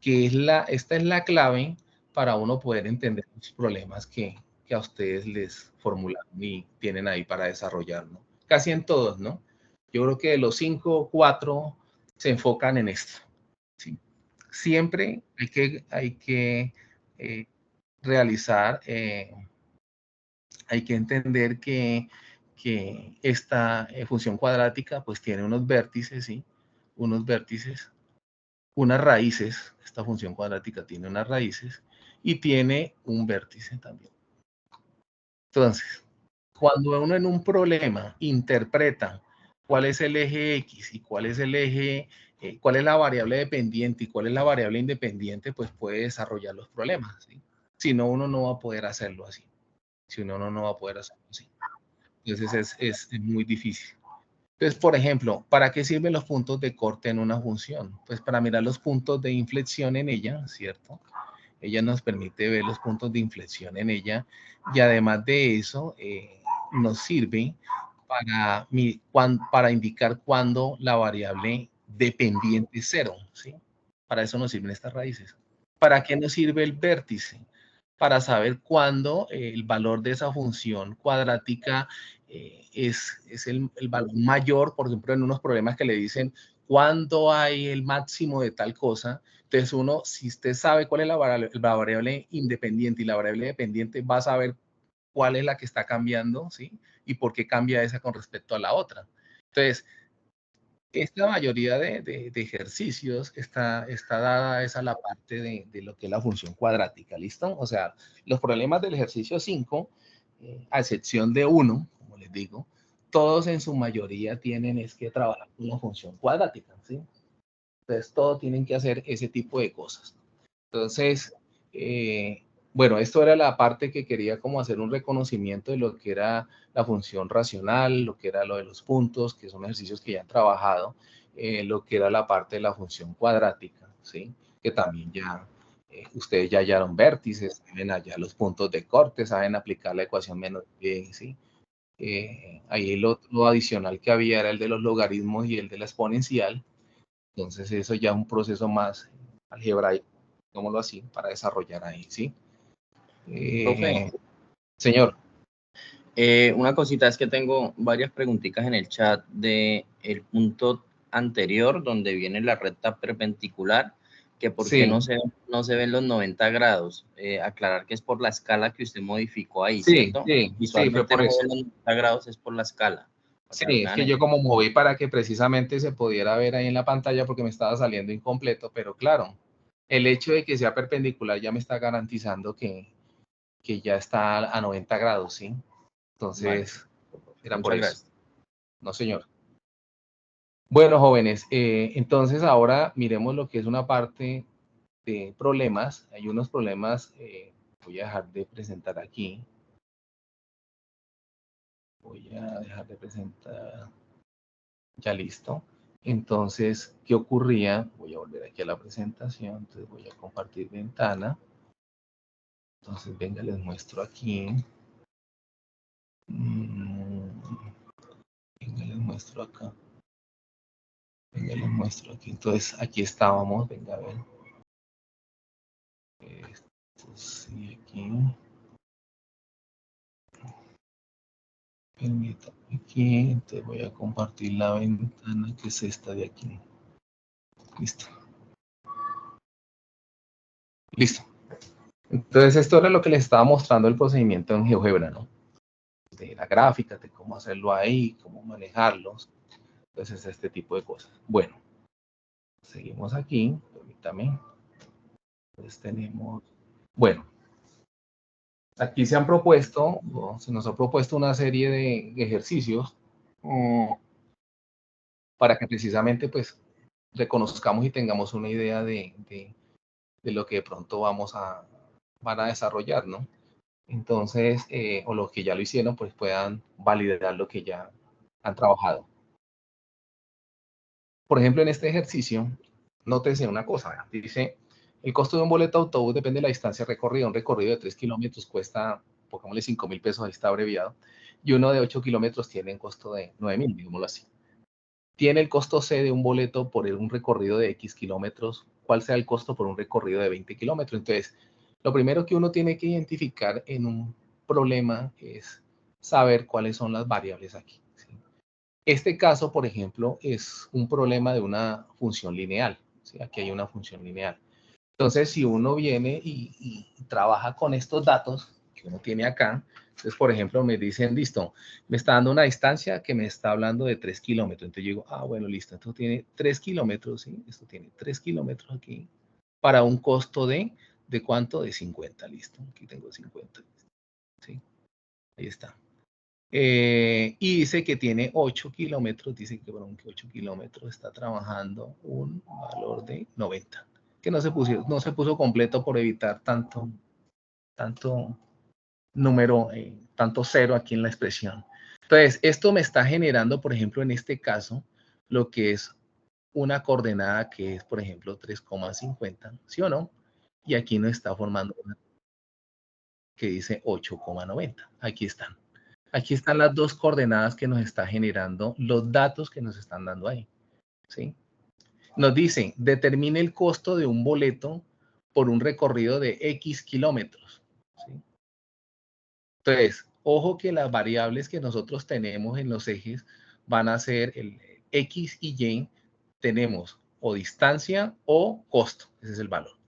que esta es la clave para uno poder entender los problemas que a ustedes les formulan y tienen ahí para desarrollar, ¿no? Casi en todos, ¿no? Yo creo que de los 5, 4 se enfocan en esto, ¿sí? Siempre hay que realizar, hay que entender que esta función cuadrática pues tiene unos vértices, ¿sí? Unos vértices, unas raíces. Esta función cuadrática tiene unas raíces y tiene un vértice también. Entonces, cuando uno en un problema interpreta cuál es el eje X y cuál es el eje, cuál es la variable dependiente y cuál es la variable independiente, pues puede desarrollar los problemas, ¿sí? Si no, uno no va a poder hacerlo así. Si uno no va a poder hacerlo así. Entonces es muy difícil. Entonces, por ejemplo, ¿para qué sirven los puntos de corte en una función? Pues para mirar los puntos de inflexión en ella, ¿cierto? Ella nos permite ver los puntos de inflexión en ella y además de eso nos sirve para indicar cuándo la variable dependiente es cero, ¿sí? Para eso nos sirven estas raíces. ¿Para qué nos sirve el vértice? Para saber cuándo el valor de esa función cuadrática es el valor mayor, por ejemplo, en unos problemas que le dicen cuándo hay el máximo de tal cosa. Entonces uno, si usted sabe cuál es la variable independiente y la variable dependiente, va a saber cuál es la que está cambiando, ¿sí? Y por qué cambia esa con respecto a la otra. Entonces, esta mayoría de ejercicios está dada es a la parte de lo que es la función cuadrática, ¿listo? O sea, los problemas del ejercicio 5, a excepción de uno, como les digo, todos en su mayoría tienen es que trabajar con una función cuadrática, ¿sí? Entonces, todos tienen que hacer ese tipo de cosas. Entonces, bueno, esto era la parte que quería como hacer un reconocimiento de lo que era la función racional, lo que era lo de los puntos, que son ejercicios que ya han trabajado, lo que era la parte de la función cuadrática, ¿sí? Que también ya, ustedes ya hallaron vértices, saben allá los puntos de corte, saben aplicar la ecuación menos b, ¿sí? Ahí lo adicional que había era el de los logaritmos y el de la exponencial. Entonces eso ya es un proceso más algebraico, digámoslo así, para desarrollar ahí, ¿sí? Profe, Señor. una cosita es que tengo varias preguntitas en el chat de el punto anterior donde viene la recta perpendicular, que por qué Sí, no se ven los 90 grados. Aclarar que es por la escala que usted modificó ahí, sí, ¿cierto? sí, fue Visualmente por no eso. ven los 90 grados, es por la escala. Para Sí, que lo es tengan que en yo como moví para que precisamente se pudiera ver ahí en la pantalla porque me estaba saliendo incompleto, pero claro, el hecho de que sea perpendicular ya me está garantizando que ya está a 90 grados, ¿sí? Vale, Entonces, era por muchas eso. gracias. No, señor. Bueno, jóvenes, entonces ahora miremos lo que es una parte de problemas. Hay unos problemas, voy a dejar de presentar aquí. Voy a dejar de presentar, ya listo. Entonces, ¿qué ocurría? Voy a volver aquí a la presentación, entonces voy a compartir ventana. Entonces, venga, les muestro aquí. Venga, les muestro acá. Venga, les muestro aquí. Entonces, aquí estábamos, venga a ver. Esto sí, aquí. Permítame aquí, entonces voy a compartir la ventana que es esta de aquí. Listo. Listo. Entonces esto era lo que les estaba mostrando el procedimiento en GeoGebra, ¿no? De la gráfica, de cómo hacerlo ahí, cómo manejarlos. Entonces este tipo de cosas. Bueno, seguimos aquí, permítame. Entonces tenemos, bueno, aquí se han propuesto, o se nos ha propuesto una serie de ejercicios para que precisamente pues reconozcamos y tengamos una idea de lo que de pronto van a desarrollar, ¿no? Entonces, o los que ya lo hicieron, pues puedan validar lo que ya han trabajado. Por ejemplo, en este ejercicio, nótese una cosa, dice, el costo de un boleto de autobús depende de la distancia recorrida. Un recorrido de 3 kilómetros cuesta, pongámosle 5.000 pesos, ahí está abreviado, y uno de 8 kilómetros tiene un costo de 9.000, digámoslo así. Tiene el costo C de un boleto por un recorrido de X kilómetros. ¿Cuál sea el costo por un recorrido de 20 kilómetros? Entonces, lo primero que uno tiene que identificar en un problema es saber cuáles son las variables aquí. ¿Sí? Este caso, por ejemplo, es un problema de una función lineal. ¿Sí? Aquí hay una función lineal. Entonces, si uno viene y trabaja con estos datos que uno tiene acá, entonces, por ejemplo, me dicen, listo, me está dando una distancia que me está hablando de 3 kilómetros. Entonces, yo digo, ah, bueno, listo, esto tiene 3 kilómetros, ¿sí? Esto tiene 3 kilómetros aquí para un costo ¿de cuánto? De 50, listo. Aquí tengo 50, ¿sí? Ahí está. Y dice que tiene 8 kilómetros, dice que por 8 kilómetros está trabajando un valor de 90, que no se puso completo por evitar tanto número, tanto cero aquí en la expresión. Entonces, esto me está generando, por ejemplo, en este caso, lo que es una coordenada que es, por ejemplo, 3,50, ¿sí o no? Y aquí nos está formando una que dice 8,90. Aquí están. Aquí están las dos coordenadas que nos está generando los datos que nos están dando ahí, ¿sí? Nos dice, determine el costo de un boleto por un recorrido de X kilómetros, ¿sí? Entonces, ojo que las variables que nosotros tenemos en los ejes van a ser el X y Y, tenemos o distancia o costo, ese es el valor.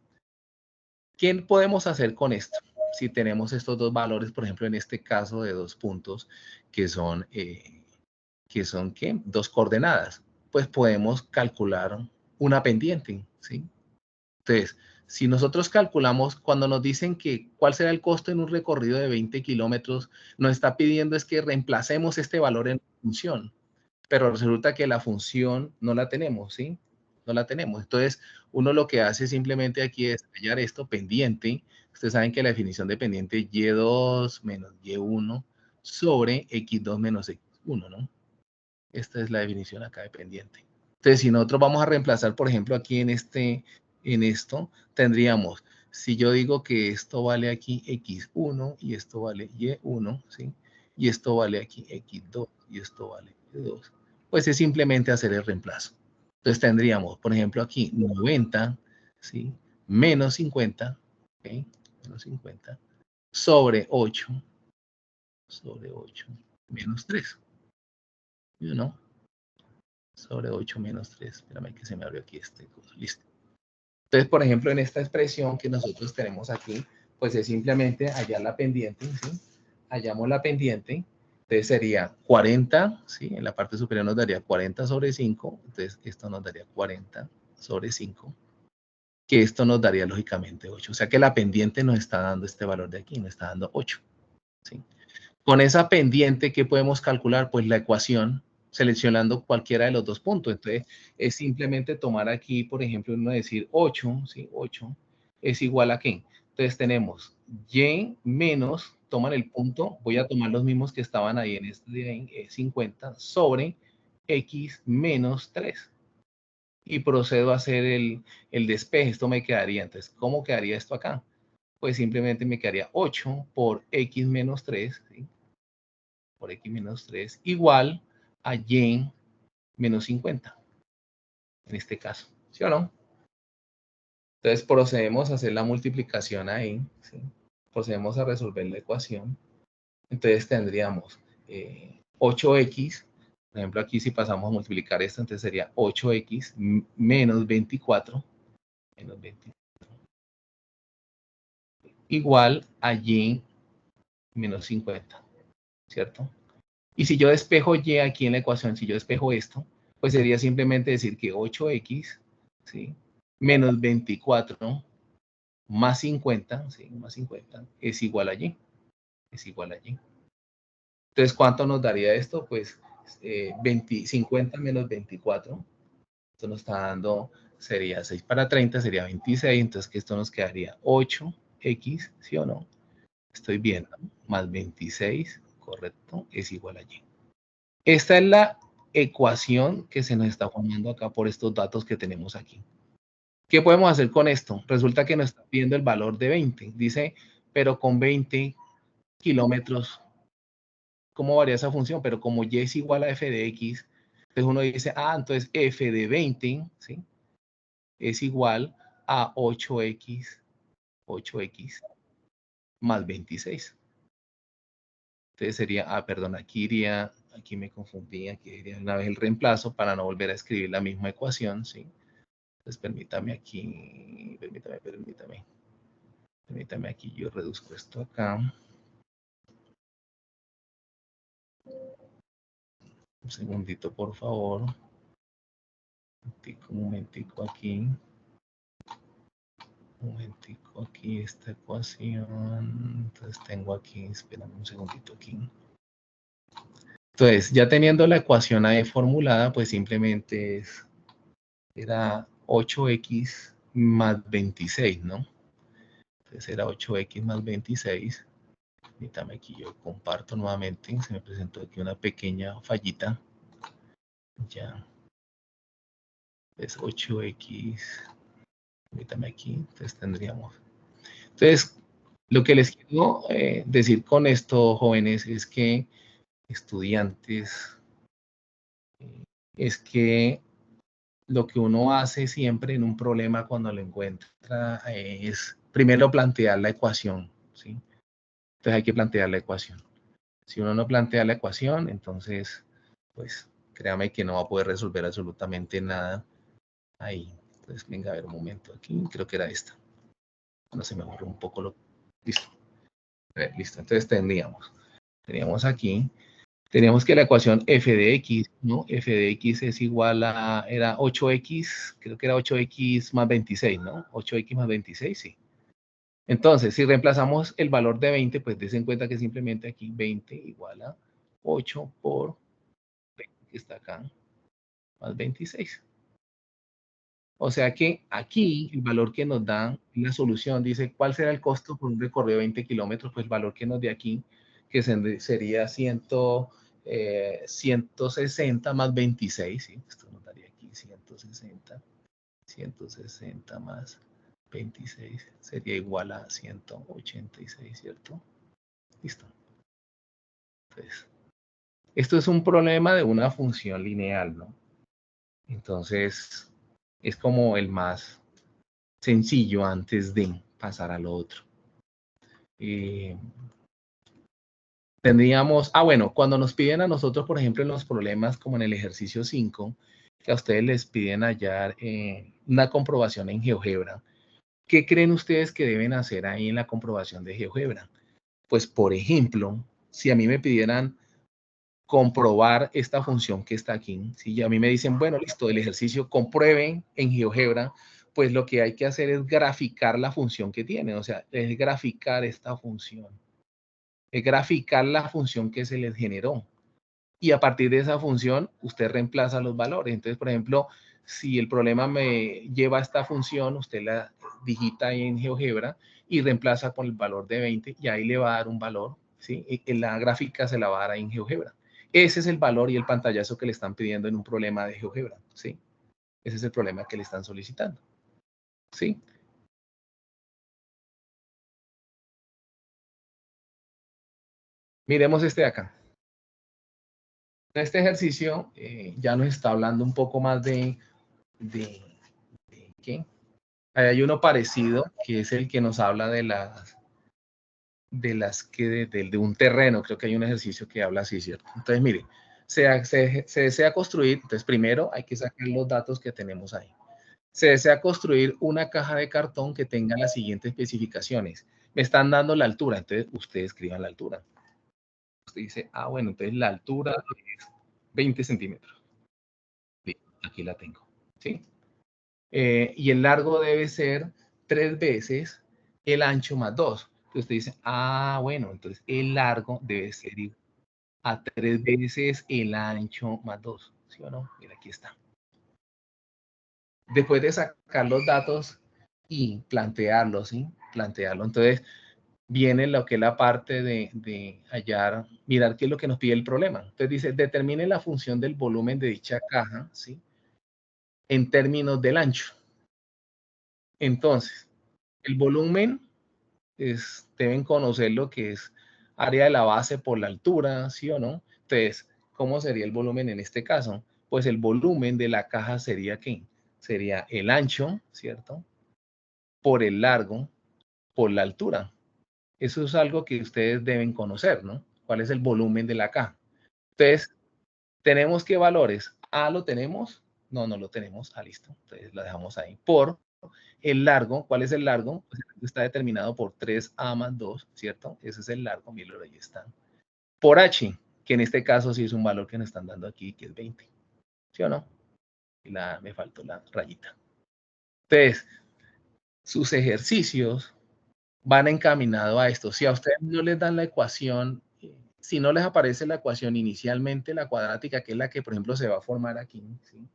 ¿Qué podemos hacer con esto? Si tenemos estos dos valores, por ejemplo, en este caso de 2 puntos, que son ¿qué? 2 coordenadas, pues podemos calcular una pendiente, ¿sí? Entonces, si nosotros calculamos, cuando nos dicen que cuál será el costo en un recorrido de 20 kilómetros, nos está pidiendo es que reemplacemos este valor en función, pero resulta que la función no la tenemos, ¿sí? No la tenemos. Entonces, uno lo que hace simplemente aquí es hallar esto pendiente. Ustedes saben que la definición de pendiente es y2 menos y1 sobre x2 menos x1, ¿no? Esta es la definición acá de pendiente. Entonces, si nosotros vamos a reemplazar, por ejemplo, aquí en esto, tendríamos, si yo digo que esto vale aquí x1 y esto vale y1, ¿sí? Y esto vale aquí x2 y esto vale y2, pues es simplemente hacer el reemplazo. Entonces tendríamos, por ejemplo, aquí 90, ¿sí? Menos 50, ¿ok? Menos 50, sobre 8, menos 3, ¿no? Sobre 8 menos 3. Espérame que se me abrió aquí este curso. Listo. Entonces, por ejemplo, en esta expresión que nosotros tenemos aquí, pues es simplemente hallar la pendiente, ¿sí? Hallamos la pendiente, entonces sería 40, ¿sí? En la parte superior nos daría 40 sobre 5, entonces esto nos daría 40 sobre 5, que esto nos daría lógicamente 8. O sea que la pendiente nos está dando este valor de aquí, nos está dando 8, ¿sí? Con esa pendiente, ¿qué podemos calcular? Pues la ecuación seleccionando cualquiera de los dos puntos. Entonces, es simplemente tomar aquí, por ejemplo, uno decir 8, ¿sí? 8 es igual a ¿qué? Entonces, tenemos y menos, toman el punto, voy a tomar los mismos que estaban ahí en este de 50, sobre x menos 3. Y procedo a hacer el despeje. Esto me quedaría, entonces, ¿cómo quedaría esto acá? Pues simplemente me quedaría 8 por x menos 3, ¿sí? Por x menos 3 igual a y menos 50, en este caso, ¿sí o no? Entonces procedemos a hacer la multiplicación ahí, ¿sí? Procedemos a resolver la ecuación. Entonces tendríamos 8x, por ejemplo aquí si pasamos a multiplicar esto, entonces sería 8x menos 24, igual a y menos 50, ¿cierto? Y si yo despejo y aquí en la ecuación, si yo despejo esto, pues sería simplemente decir que 8x, ¿sí? Menos 24 más 50, ¿sí? Más 50 es igual a y. Es igual a y. Entonces, ¿cuánto nos daría esto? Pues 50 menos 24. Esto nos está dando, sería 6 para 30, sería 26. Entonces, que esto nos quedaría 8x, ¿sí o no? Estoy viendo, más 26, correcto, es igual a Y. Esta es la ecuación que se nos está formando acá por estos datos que tenemos aquí. ¿Qué podemos hacer con esto? Resulta que nos está pidiendo el valor de 20. Dice, pero con 20 kilómetros, ¿cómo varía esa función? Pero como Y es igual a f de x, entonces uno dice, entonces f de 20, ¿sí? Es igual a 8x más 26. Entonces sería, perdón, aquí iría, aquí me confundí, aquí iría una vez el reemplazo para no volver a escribir la misma ecuación, ¿sí? Entonces permítame aquí, permítame aquí, yo reduzco esto acá. Un segundito, por favor. Un momentico aquí. Un momentico aquí, esta ecuación. Entonces tengo aquí, espérame un segundito aquí. Entonces, ya teniendo la ecuación ahí formulada, pues simplemente era 8x más 26, ¿no? Entonces era 8x más 26. Permítame aquí, yo comparto nuevamente. Se me presentó aquí una pequeña fallita. Ya. Es 8x. Permítame aquí. Entonces tendríamos. Entonces, lo que les quiero decir con esto, jóvenes, es que estudiantes, es que lo que uno hace siempre en un problema cuando lo encuentra es primero plantear la ecuación, ¿sí? Entonces hay que plantear la ecuación. Si uno no plantea la ecuación, entonces, pues, créame que no va a poder resolver absolutamente nada ahí. Entonces, venga, a ver un momento aquí, creo que era esta. No se me borró un poco lo... Listo. Listo, entonces teníamos aquí, teníamos que la ecuación f de x, ¿no? F de x es igual a, era 8x, creo que era 8x más 26, ¿no? 8x más 26, sí. Entonces, si reemplazamos el valor de 20, pues des en cuenta que simplemente aquí 20 igual a 8 por 20, que está acá, más 26. O sea que aquí el valor que nos da la solución dice, ¿cuál será el costo por un recorrido de 20 kilómetros? Pues el valor que nos dé aquí, que sería 160 más 26, ¿sí? Esto nos daría aquí 160 más 26, sería igual a 186, ¿cierto? Listo. Entonces, esto es un problema de una función lineal, ¿no? Entonces, es como el más sencillo antes de pasar a lo otro. Tendríamos, bueno, cuando nos piden a nosotros, por ejemplo, en los problemas como en el ejercicio 5, que a ustedes les piden hallar una comprobación en GeoGebra, ¿qué creen ustedes que deben hacer ahí en la comprobación de GeoGebra? Pues, por ejemplo, si a mí me pidieran comprobar esta función que está aquí, si a mí me dicen, bueno, listo, el ejercicio comprueben en GeoGebra, pues lo que hay que hacer es graficar la función que tiene, o sea, es graficar esta función, es graficar la función que se les generó. Y a partir de esa función, usted reemplaza los valores. Entonces, por ejemplo, si el problema me lleva a esta función, usted la digita en GeoGebra y reemplaza con el valor de 20 y ahí le va a dar un valor, ¿sí? Y en la gráfica se la va a dar en GeoGebra. Ese es el valor y el pantallazo que le están pidiendo en un problema de GeoGebra, ¿sí? Ese es el problema que le están solicitando, ¿sí? Miremos este de acá. Este ejercicio ya nos está hablando un poco más de ¿qué? Hay uno parecido que es el que nos habla de un terreno. Creo que hay un ejercicio que habla así, ¿cierto? Entonces, mire, se desea construir, entonces primero hay que sacar los datos que tenemos ahí. Se desea construir una caja de cartón que tenga las siguientes especificaciones. Me están dando la altura, entonces ustedes escriban la altura. Usted dice, bueno, entonces la altura es 20 centímetros. Aquí la tengo, ¿sí? Y el largo debe ser 3 veces el ancho más 2. Entonces usted dice, bueno, entonces el largo debe ser igual a 3 veces el ancho más 2. ¿Sí o no? Mira, aquí está. Después de sacar los datos y plantearlos, ¿sí? Plantearlo. Entonces, viene lo que es la parte de hallar, mirar qué es lo que nos pide el problema. Entonces dice, determine la función del volumen de dicha caja, ¿sí? En términos del ancho. Entonces, el volumen deben conocer lo que es área de la base por la altura, ¿sí o no? Entonces, ¿cómo sería el volumen en este caso? Pues el volumen de la caja sería ¿qué? Sería el ancho, ¿cierto? Por el largo, por la altura. Eso es algo que ustedes deben conocer, ¿no? ¿Cuál es el volumen de la caja? Entonces, ¿tenemos qué valores? A lo tenemos, no, no lo tenemos, listo. Entonces, la dejamos ahí. Por el largo, ¿cuál es el largo? Pues está determinado por 3A más 2, ¿cierto? Ese es el largo, míralo, ahí está. Por H, que en este caso sí es un valor que nos están dando aquí, que es 20, ¿sí o no? Y me faltó la rayita. Entonces, sus ejercicios van encaminados a esto. Si a ustedes no les dan la ecuación, si no les aparece la ecuación inicialmente, la cuadrática, que es la que, por ejemplo, se va a formar aquí, ¿sí?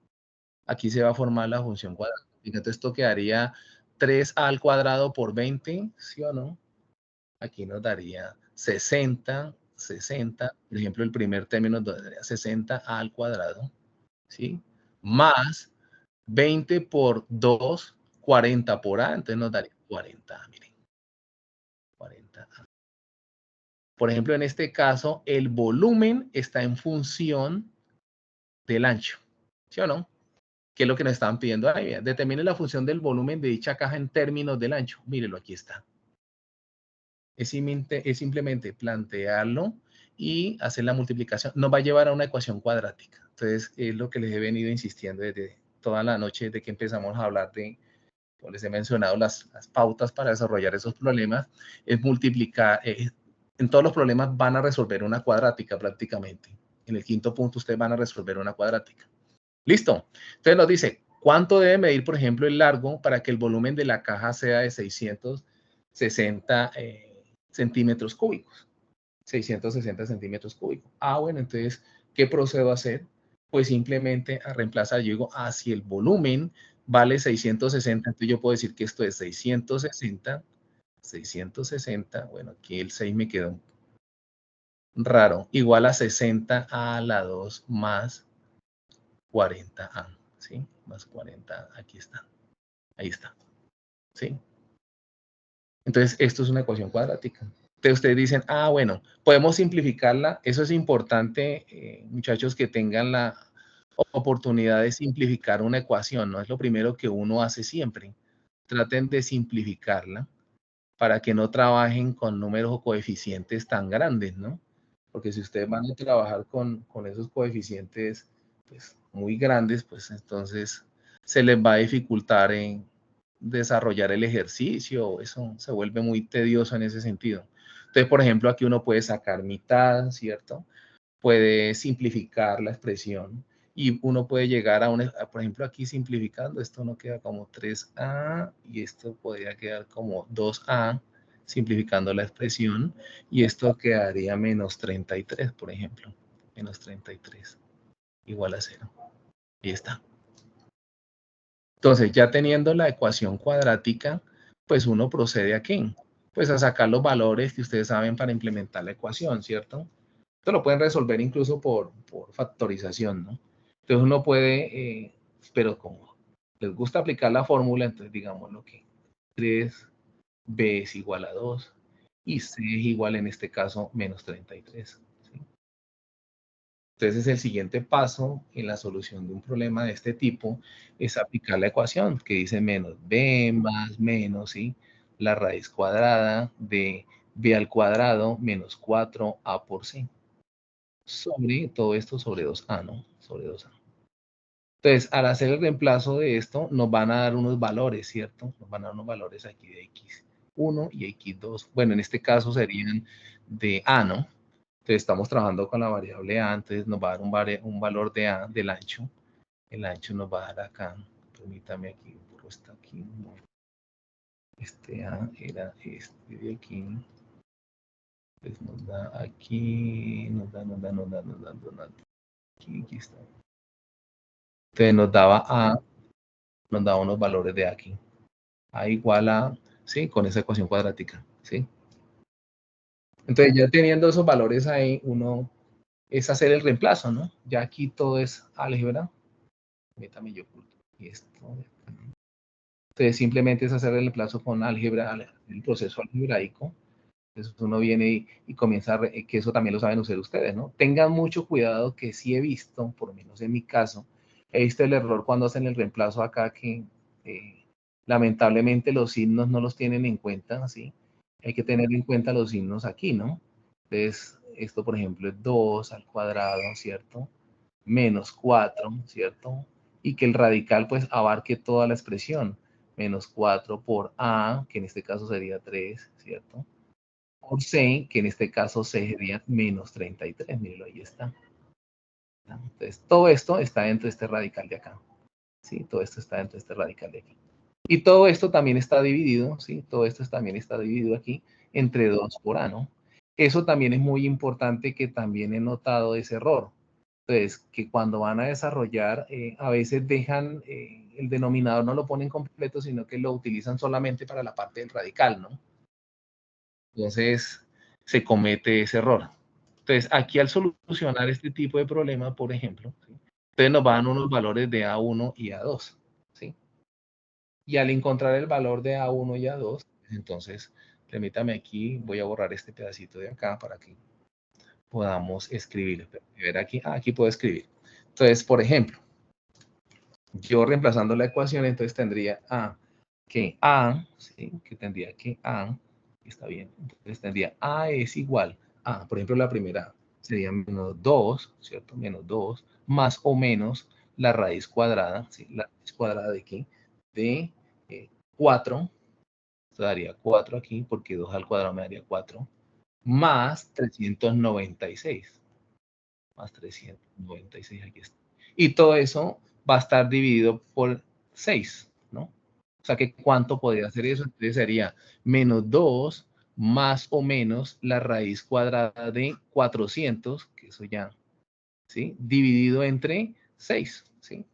Aquí se va a formar la función cuadrática. Entonces, esto quedaría 3a al cuadrado por 20, ¿sí o no? Aquí nos daría 60, 60. Por ejemplo, el primer término nos daría 60a al cuadrado, ¿sí? Más 20 por 2, 40 por a, entonces nos daría 40, miren. 40a. Por ejemplo, en este caso, el volumen está en función del ancho, ¿sí o no? ¿Qué es lo que nos estaban pidiendo ahí? Determine la función del volumen de dicha caja en términos del ancho. Mírelo, aquí está. Es simplemente plantearlo y hacer la multiplicación. Nos va a llevar a una ecuación cuadrática. Entonces, es lo que les he venido insistiendo desde toda la noche, desde que empezamos a hablar de, como les he mencionado, las pautas para desarrollar esos problemas, es multiplicar. En todos los problemas van a resolver una cuadrática prácticamente. En el quinto punto ustedes van a resolver una cuadrática. ¿Listo? Entonces nos dice, ¿cuánto debe medir, por ejemplo, el largo para que el volumen de la caja sea de 660 centímetros cúbicos? 660 centímetros cúbicos. Bueno, entonces, ¿qué procedo a hacer? Pues simplemente a reemplazar, yo digo, si el volumen vale 660, entonces yo puedo decir que esto es 660, bueno, aquí el 6 me quedó raro, igual a 60 a la 2 más 40a, ¿sí? Más 40, aquí está, ahí está, ¿sí? Entonces, esto es una ecuación cuadrática. Entonces, ustedes dicen, bueno, podemos simplificarla. Eso es importante, muchachos, que tengan la oportunidad de simplificar una ecuación, ¿no? Es lo primero que uno hace siempre. Traten de simplificarla para que no trabajen con números o coeficientes tan grandes, ¿no? Porque si ustedes van a trabajar con esos coeficientes pues, muy grandes, pues entonces se les va a dificultar en desarrollar el ejercicio, eso se vuelve muy tedioso en ese sentido. Entonces, por ejemplo, aquí uno puede sacar mitad, ¿cierto? Puede simplificar la expresión y uno puede llegar por ejemplo, aquí simplificando, esto no queda como 3a y esto podría quedar como 2a, simplificando la expresión, y esto quedaría menos 33, por ejemplo, menos 33, igual a 0. Ahí está. Entonces, ya teniendo la ecuación cuadrática, pues uno procede a ¿qué? Pues a sacar los valores que ustedes saben para implementar la ecuación, ¿cierto? Esto lo pueden resolver incluso por factorización, ¿no? Entonces uno puede, pero como les gusta aplicar la fórmula, entonces digamos lo que 3b es igual a 2 y c es igual en este caso menos 33. ¿Sí? Entonces el siguiente paso en la solución de un problema de este tipo es aplicar la ecuación que dice menos b más menos, ¿sí? La raíz cuadrada de b al cuadrado menos 4a por c. Sobre todo esto sobre 2a, ¿no? Sobre 2a. Entonces, al hacer el reemplazo de esto, nos van a dar unos valores, ¿cierto? Nos van a dar unos valores aquí de x1 y x2. Bueno, en este caso serían de a, ¿no? Entonces, estamos trabajando con la variable a, entonces nos va a dar un valor de a, del ancho. El ancho nos va a dar acá, permítame aquí, está aquí. Este a era este de aquí. Pues nos da aquí, nos da. Aquí está. Entonces nos daba unos valores de aquí. A igual a, ¿sí? Con esa ecuación cuadrática, ¿sí? Entonces, ya teniendo esos valores ahí, uno es hacer el reemplazo, ¿no? Ya aquí todo es álgebra. Permítame yo oculto esto. Entonces, simplemente es hacer el reemplazo con álgebra, el proceso algebraico. Entonces, uno viene y comienza a, que eso también lo saben ustedes, ¿no? Tengan mucho cuidado, que sí he visto, por lo menos en mi caso, he visto el error cuando hacen el reemplazo acá, que lamentablemente los signos no los tienen en cuenta, ¿sí? Hay que tener en cuenta los signos aquí, ¿no? Entonces, esto, por ejemplo, es 2 al cuadrado, ¿cierto? Menos 4, ¿cierto? Y que el radical, pues, abarque toda la expresión. Menos 4 por A, que en este caso sería 3, ¿cierto? Por C, que en este caso C sería menos 33. Mírenlo, ahí está. Entonces, todo esto está dentro de este radical de acá. ¿Sí? Todo esto está dentro de este radical de aquí. Y todo esto también está dividido, ¿sí? Todo esto también está dividido aquí entre 2 por A, ¿no? Eso también es muy importante, que también he notado ese error. Entonces, que cuando van a desarrollar, a veces dejan el denominador, no lo ponen completo, sino que lo utilizan solamente para la parte del radical, ¿no? Entonces, se comete ese error. Entonces, aquí al solucionar este tipo de problema, por ejemplo, ¿sí? Entonces nos van unos valores de A1 y A2, ¿sí? Y al encontrar el valor de A1 y A2, entonces, permítame aquí, voy a borrar este pedacito de acá para que podamos escribir. Ver aquí, aquí puedo escribir. Entonces, por ejemplo, yo reemplazando la ecuación, entonces tendría ¿sí? Que tendría que A, está bien, entonces tendría A es igual a, por ejemplo, la primera sería menos 2, ¿cierto? Menos 2, más o menos la raíz cuadrada, ¿sí? La raíz cuadrada de qué? De 4, esto daría 4 aquí, porque 2 al cuadrado me daría 4, más 396, más 396, aquí está. Y todo eso va a estar dividido por 6, ¿no? O sea, que ¿cuánto podría ser eso? Entonces sería menos 2 más o menos la raíz cuadrada de 400, que eso ya, ¿sí? Dividido entre 6, ¿sí?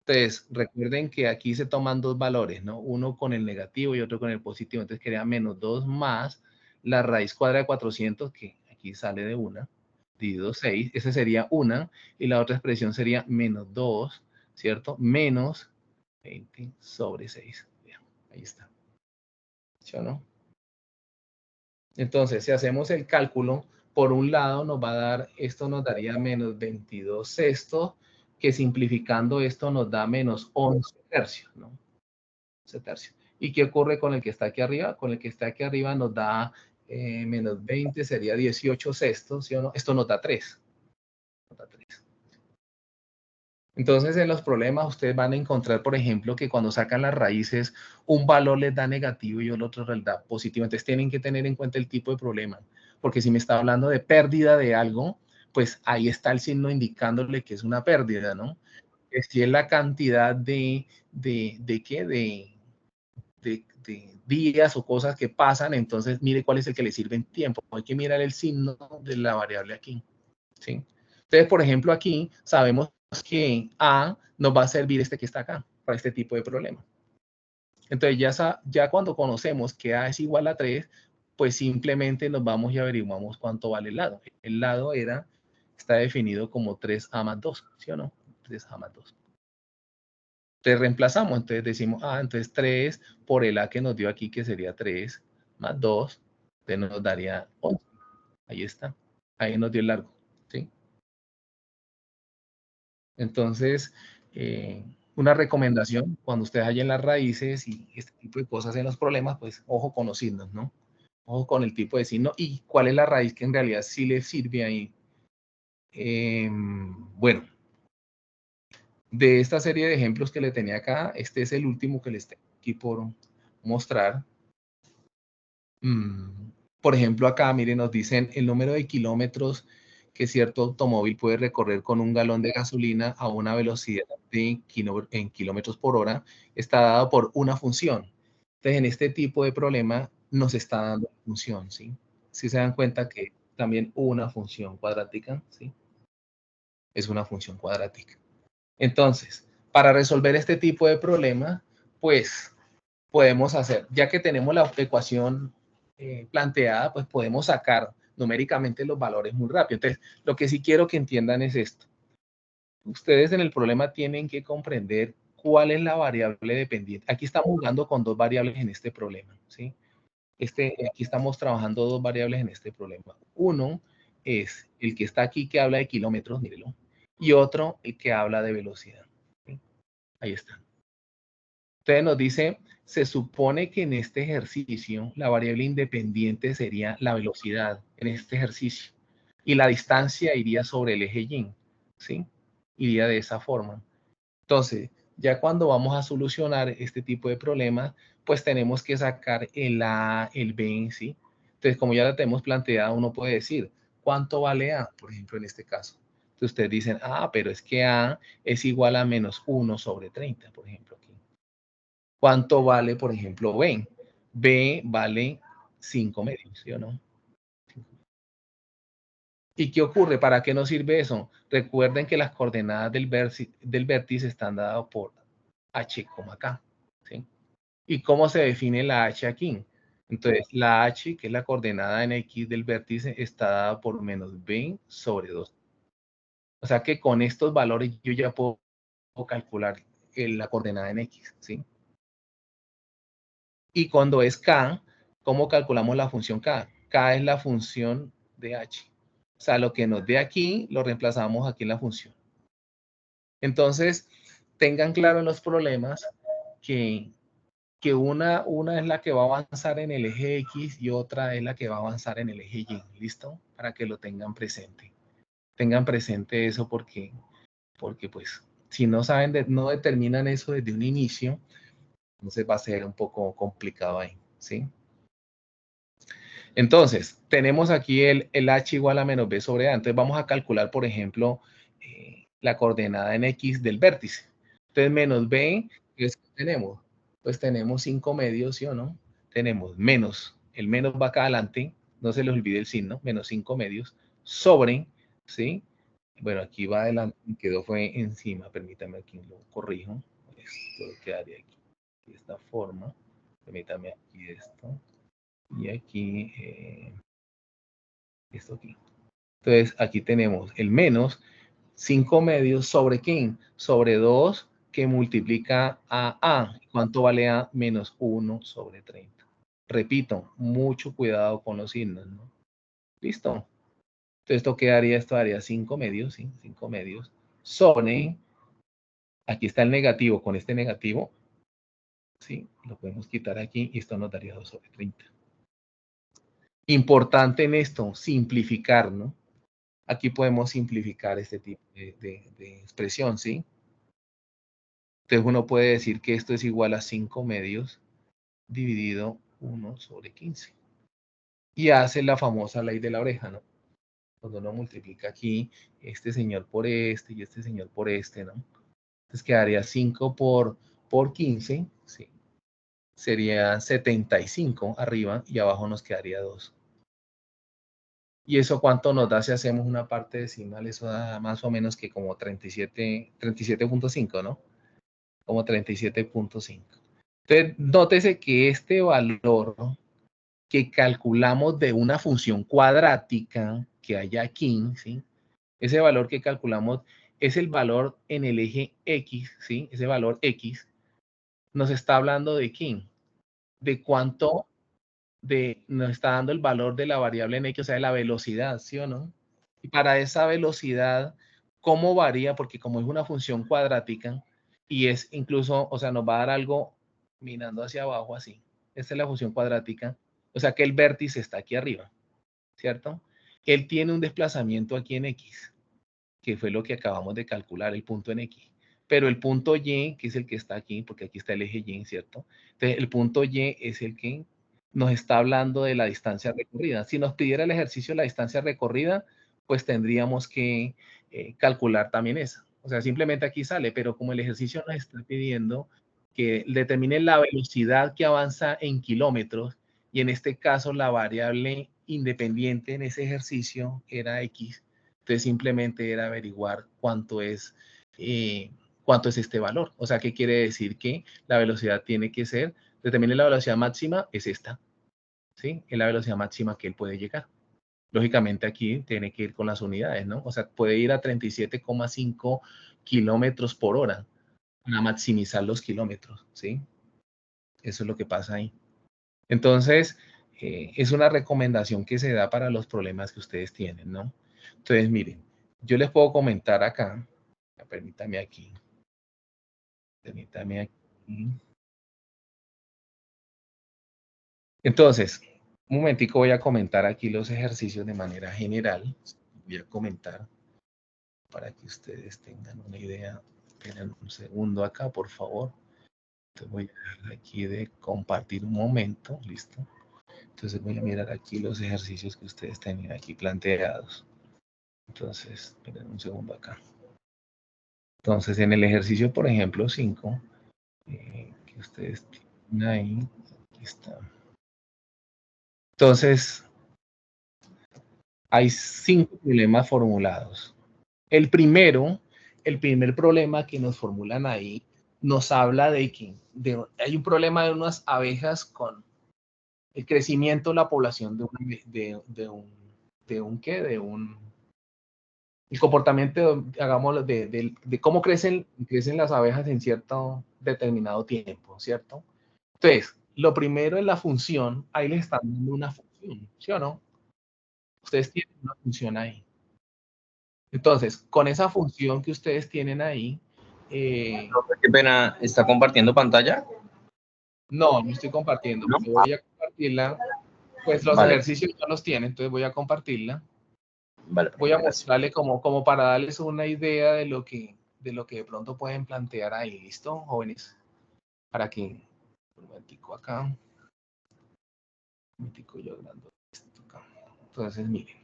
Entonces, recuerden que aquí se toman dos valores, ¿no? Uno con el negativo y otro con el positivo. Entonces, quedaría menos 2 más la raíz cuadrada de 400, que aquí sale de 1, dividido 6. Ese sería 1. Y la otra expresión sería menos 2, ¿cierto? Menos 20 sobre 6. Bien, ahí está. ¿Sí o no? Entonces, si hacemos el cálculo, por un lado nos va a dar, esto nos daría menos 22 sextos, que simplificando esto nos da menos 11 tercios, ¿no? 11 tercios. ¿Y qué ocurre con el que está aquí arriba? Con el que está aquí arriba nos da menos 20, sería 18 sextos, ¿sí o no? Esto nos da 3. Nos da 3. Entonces, en los problemas ustedes van a encontrar, por ejemplo, que cuando sacan las raíces, un valor les da negativo y el otro les da positivo. Entonces, tienen que tener en cuenta el tipo de problema. Porque si me está hablando de pérdida de algo, pues ahí está el signo indicándole que es una pérdida, ¿no? Que si es la cantidad de ¿qué? De días o cosas que pasan, entonces mire cuál es el que le sirve en tiempo. Hay que mirar el signo de la variable aquí, ¿sí? Entonces, por ejemplo, aquí sabemos que A nos va a servir este que está acá para este tipo de problema. Entonces, ya cuando conocemos que A es igual a 3, pues simplemente nos vamos y averiguamos cuánto vale el lado. El lado está definido como 3A más 2, ¿sí o no? 3A más 2. Entonces reemplazamos, entonces decimos, entonces 3 por el A que nos dio aquí, que sería 3 más 2, entonces nos daría 11. Ahí está. Ahí nos dio el largo, ¿sí? Entonces, una recomendación, cuando ustedes hallen las raíces y este tipo de cosas en los problemas, pues ojo con los signos, ¿no? Ojo con el tipo de signo y cuál es la raíz que en realidad sí les sirve ahí. Bueno, de esta serie de ejemplos que le tenía acá, este es el último que les tengo aquí por mostrar. Por ejemplo, acá, miren, nos dicen el número de kilómetros que cierto automóvil puede recorrer con un galón de gasolina a una velocidad en kilómetros por hora está dado por una función. Entonces, en este tipo de problema nos está dando la función, ¿sí? Si se dan cuenta que también una función cuadrática, ¿sí? Es una función cuadrática. Entonces, para resolver este tipo de problema, pues podemos hacer, ya que tenemos la ecuación planteada, pues podemos sacar numéricamente los valores muy rápido. Entonces, lo que sí quiero que entiendan es esto. Ustedes en el problema tienen que comprender cuál es la variable dependiente. Aquí estamos jugando con dos variables en este problema, ¿sí? Aquí estamos trabajando dos variables en este problema. Uno es el que está aquí que habla de kilómetros, mírelo, y otro el que habla de velocidad. ¿Sí? Ahí está. Entonces nos dice, se supone que en este ejercicio la variable independiente sería la velocidad en este ejercicio y la distancia iría sobre el eje Y, ¿sí? Iría de esa forma. Entonces, ya cuando vamos a solucionar este tipo de problemas, pues tenemos que sacar el A, el B, ¿sí? Entonces, como ya la tenemos planteada, uno puede decir, ¿cuánto vale A? Por ejemplo, en este caso. Entonces, ustedes dicen, pero es que A es igual a menos 1 sobre 30, por ejemplo, aquí. ¿Cuánto vale, por ejemplo, B? B vale 5 medios, ¿sí o no? ¿Y qué ocurre? ¿Para qué nos sirve eso? Recuerden que las coordenadas del vértice están dadas por H, K, ¿sí? ¿Y cómo se define la H aquí? Entonces, la H, que es la coordenada en X del vértice, está dada por menos B sobre 2. O sea que con estos valores yo ya puedo calcular la coordenada en X, ¿sí? Y cuando es K, ¿cómo calculamos la función K? K es la función de H. O sea, lo que nos dé aquí, lo reemplazamos aquí en la función. Entonces, tengan claro en los problemas que una es la que va a avanzar en el eje X y otra es la que va a avanzar en el eje Y. ¿Listo? Para que lo tengan presente. Tengan presente eso porque pues, si no saben, no determinan eso desde un inicio, entonces va a ser un poco complicado ahí, ¿sí? Entonces, tenemos aquí el H igual a menos B sobre A. Entonces, vamos a calcular, por ejemplo, la coordenada en X del vértice. Entonces, menos B, ¿qué es que tenemos? Pues tenemos 5 medios, ¿sí o no? Tenemos menos, el menos va acá adelante, no se les olvide el signo, menos 5 medios, sobre, ¿sí? Bueno, aquí va adelante, quedó fue encima, permítame aquí lo corrijo. Esto quedaría aquí, de esta forma. Permítame aquí esto. Y aquí, esto aquí. Entonces, aquí tenemos el menos 5 medios sobre quién? Sobre 2 que multiplica a A. ¿Cuánto vale A? Menos 1 sobre 30. Repito, mucho cuidado con los signos, ¿no? ¿Listo? Entonces, esto daría 5 medios, ¿sí? 5 medios sobre, aquí está el negativo con este negativo, ¿sí? Lo podemos quitar aquí y esto nos daría 2 sobre 30. Importante en esto, simplificar, ¿no? Aquí podemos simplificar este tipo de expresión, ¿sí? Entonces uno puede decir que esto es igual a 5 medios dividido 1 sobre 15. Y hace la famosa ley de la oreja, ¿no? Cuando uno multiplica aquí este señor por este y este señor por este, ¿no? Entonces quedaría 5 por 15, ¿sí? Sería 75 arriba y abajo nos quedaría 2. ¿Y eso cuánto nos da si hacemos una parte decimal? Eso da más o menos que como 37.5, ¿no? Como 37.5. Entonces, nótese que este valor que calculamos de una función cuadrática que hay aquí, ¿sí? Ese valor que calculamos es el valor en el eje X, ¿sí? Ese valor X nos está hablando de quién, de cuánto nos está dando el valor de la variable en X, o sea, de la velocidad, ¿sí o no? Y para esa velocidad, ¿cómo varía? Porque como es una función cuadrática y es incluso, o sea, nos va a dar algo mirando hacia abajo así. Esta es la función cuadrática. O sea que el vértice está aquí arriba, ¿cierto? Él tiene un desplazamiento aquí en X, que fue lo que acabamos de calcular, el punto en X. Pero el punto Y, que es el que está aquí, porque aquí está el eje Y, ¿cierto? Entonces, el punto Y es el que nos está hablando de la distancia recorrida. Si nos pidiera el ejercicio de la distancia recorrida, pues tendríamos que calcular también esa. O sea, simplemente aquí sale, pero como el ejercicio nos está pidiendo que determine la velocidad que avanza en kilómetros, y en este caso la variable independiente en ese ejercicio era X, entonces simplemente era averiguar cuánto es este valor. O sea, ¿qué quiere decir? Que la velocidad tiene que ser, determine la velocidad máxima, es esta. ¿sí? Es la velocidad máxima que él puede llegar. Lógicamente aquí tiene que ir con las unidades, ¿no? O sea, puede ir a 37,5 kilómetros por hora para maximizar los kilómetros, ¿sí? Eso es lo que pasa ahí. Entonces, es una recomendación que se da para los problemas que ustedes tienen, ¿no? Entonces, miren, yo les puedo comentar acá, permítame aquí, permítame aquí. Entonces, un momentico voy a comentar aquí los ejercicios de manera general. Voy a comentar para que ustedes tengan una idea. Esperen un segundo acá, por favor. Entonces voy a dejar aquí de compartir un momento, listo. Entonces voy a mirar aquí los ejercicios que ustedes tenían aquí planteados. Entonces, esperen un segundo acá. Entonces, en el ejercicio, por ejemplo, 5, que ustedes tienen ahí, aquí está. Entonces, hay 5 problemas formulados. El primer problema que nos formulan ahí, nos habla de que hay un problema de unas abejas con el crecimiento de la población el comportamiento, hagámoslo, de cómo crecen las abejas en cierto determinado tiempo, ¿cierto? Entonces, lo primero es la función, ahí les están dando una función, ¿sí o no? Ustedes tienen una función ahí. Entonces, con esa función que ustedes tienen ahí, Qué pena, ¿está compartiendo pantalla? no estoy compartiendo, ¿No? pero voy a compartirla. Pues los Vale, ejercicios ya los tienen, entonces voy a compartirla. vale, Voy a gracias. mostrarle como para darles una idea de lo que de pronto pueden plantear ahí. ¿Listo, jóvenes? Para que, un momentico acá, un momentico yo agrando esto acá. Entonces, miren,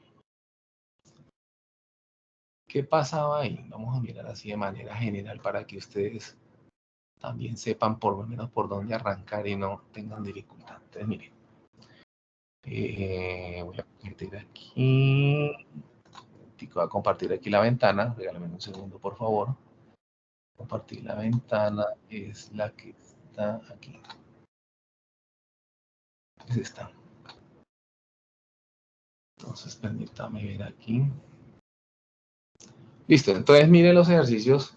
¿qué pasaba ahí? Vamos a mirar así de manera general para que ustedes también sepan por lo menos por dónde arrancar y no tengan dificultad. Entonces, miren, voy a compartir aquí, voy a compartir aquí la ventana, regálame un segundo, por favor. Compartir la ventana es la que está aquí. Es esta. Entonces, permítame ver aquí. Listo, entonces miren los ejercicios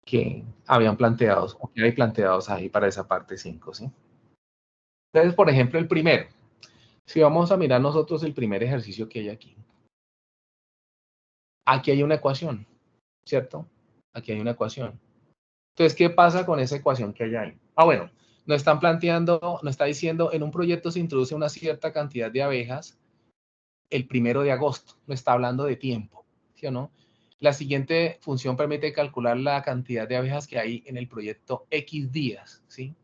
que habían planteados, o que hay planteados ahí para esa parte 5, ¿sí? Entonces, por ejemplo, el primero. Si vamos a mirar nosotros el primer ejercicio que hay aquí. Aquí hay una ecuación, ¿cierto? Aquí hay una ecuación. Entonces, ¿qué pasa con esa ecuación que hay ahí? Ah, bueno, nos están planteando, nos está diciendo, en un proyecto se introduce una cierta cantidad de abejas el 1 de agosto. No está hablando de tiempo, ¿sí o no? La siguiente función permite calcular la cantidad de abejas que hay en el proyecto X días, ¿sí?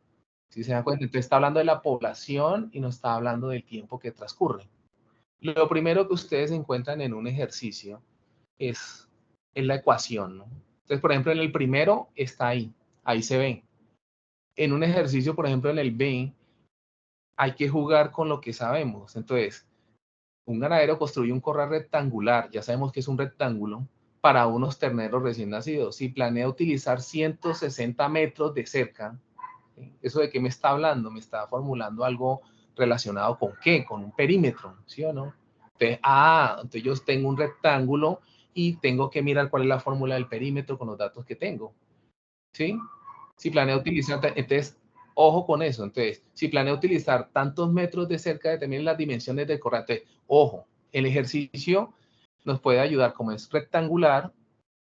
Si se dan cuenta, entonces está hablando de la población y no está hablando del tiempo que transcurre. Lo primero que ustedes encuentran en un ejercicio es la ecuación, ¿no? Entonces, por ejemplo, en el primero está ahí se ve. En un ejercicio, por ejemplo, en el B, hay que jugar con lo que sabemos. Entonces, un ganadero construye un corral rectangular, ya sabemos que es un rectángulo, para unos terneros recién nacidos. Si planea utilizar 160 metros de cerca, ¿sí? ¿Eso de qué me está hablando? Me está formulando algo relacionado con qué, con un perímetro, ¿sí o no? Entonces, entonces yo tengo un rectángulo y tengo que mirar cuál es la fórmula del perímetro con los datos que tengo, ¿sí? Si planea utilizar, entonces, ojo con eso. Entonces, si planea utilizar tantos metros de cerca, determinen las dimensiones del corral. Entonces, ojo, el ejercicio nos puede ayudar como es rectangular.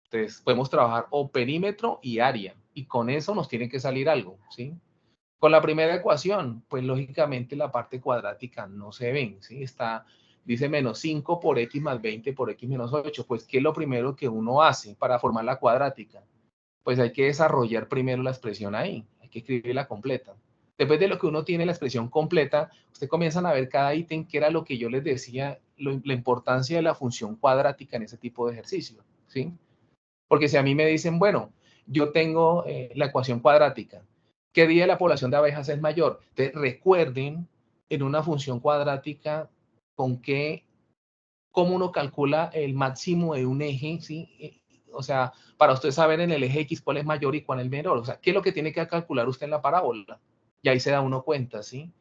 Entonces, podemos trabajar o perímetro y área. Y con eso nos tiene que salir algo, ¿sí? Con la primera ecuación, pues lógicamente la parte cuadrática no se ve, ¿sí? Dice menos 5 por x más 20 por x menos 8. Pues, ¿qué es lo primero que uno hace para formar la cuadrática? Pues hay que desarrollar primero la expresión ahí, hay que escribirla completa. Después de lo que uno tiene la expresión completa, ustedes comienzan a ver cada ítem, que era lo que yo les decía, la importancia de la función cuadrática en ese tipo de ejercicio, ¿sí? Porque si a mí me dicen, bueno, yo tengo la ecuación cuadrática, ¿qué día la población de abejas es mayor? Entonces, recuerden en una función cuadrática con qué, cómo uno calcula el máximo de un eje, ¿sí? O sea, para usted saber en el eje X cuál es mayor y cuál es menor. O sea, ¿qué es lo que tiene que calcular usted en la parábola? Y ahí se da uno cuenta, ¿sí?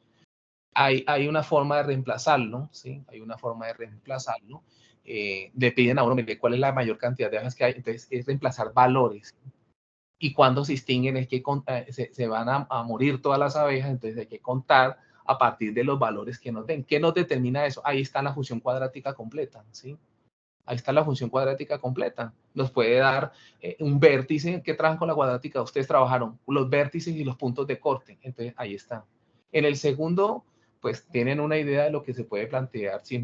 hay una forma de reemplazarlo, ¿sí? Hay una forma de reemplazarlo. Le piden a uno, mire, ¿cuál es la mayor cantidad de abejas que hay? Entonces, es reemplazar valores. Y cuando se extinguen es que se van a morir todas las abejas, entonces hay que contar a partir de los valores que nos den. ¿Qué nos determina eso? Ahí está la función cuadrática completa, ¿sí? Ahí está la función cuadrática completa. Nos puede dar un vértice. ¿Qué trabajan con la cuadrática? Ustedes trabajaron los vértices y los puntos de corte. Entonces, ahí está. En el segundo, pues tienen una idea de lo que se puede plantear. Si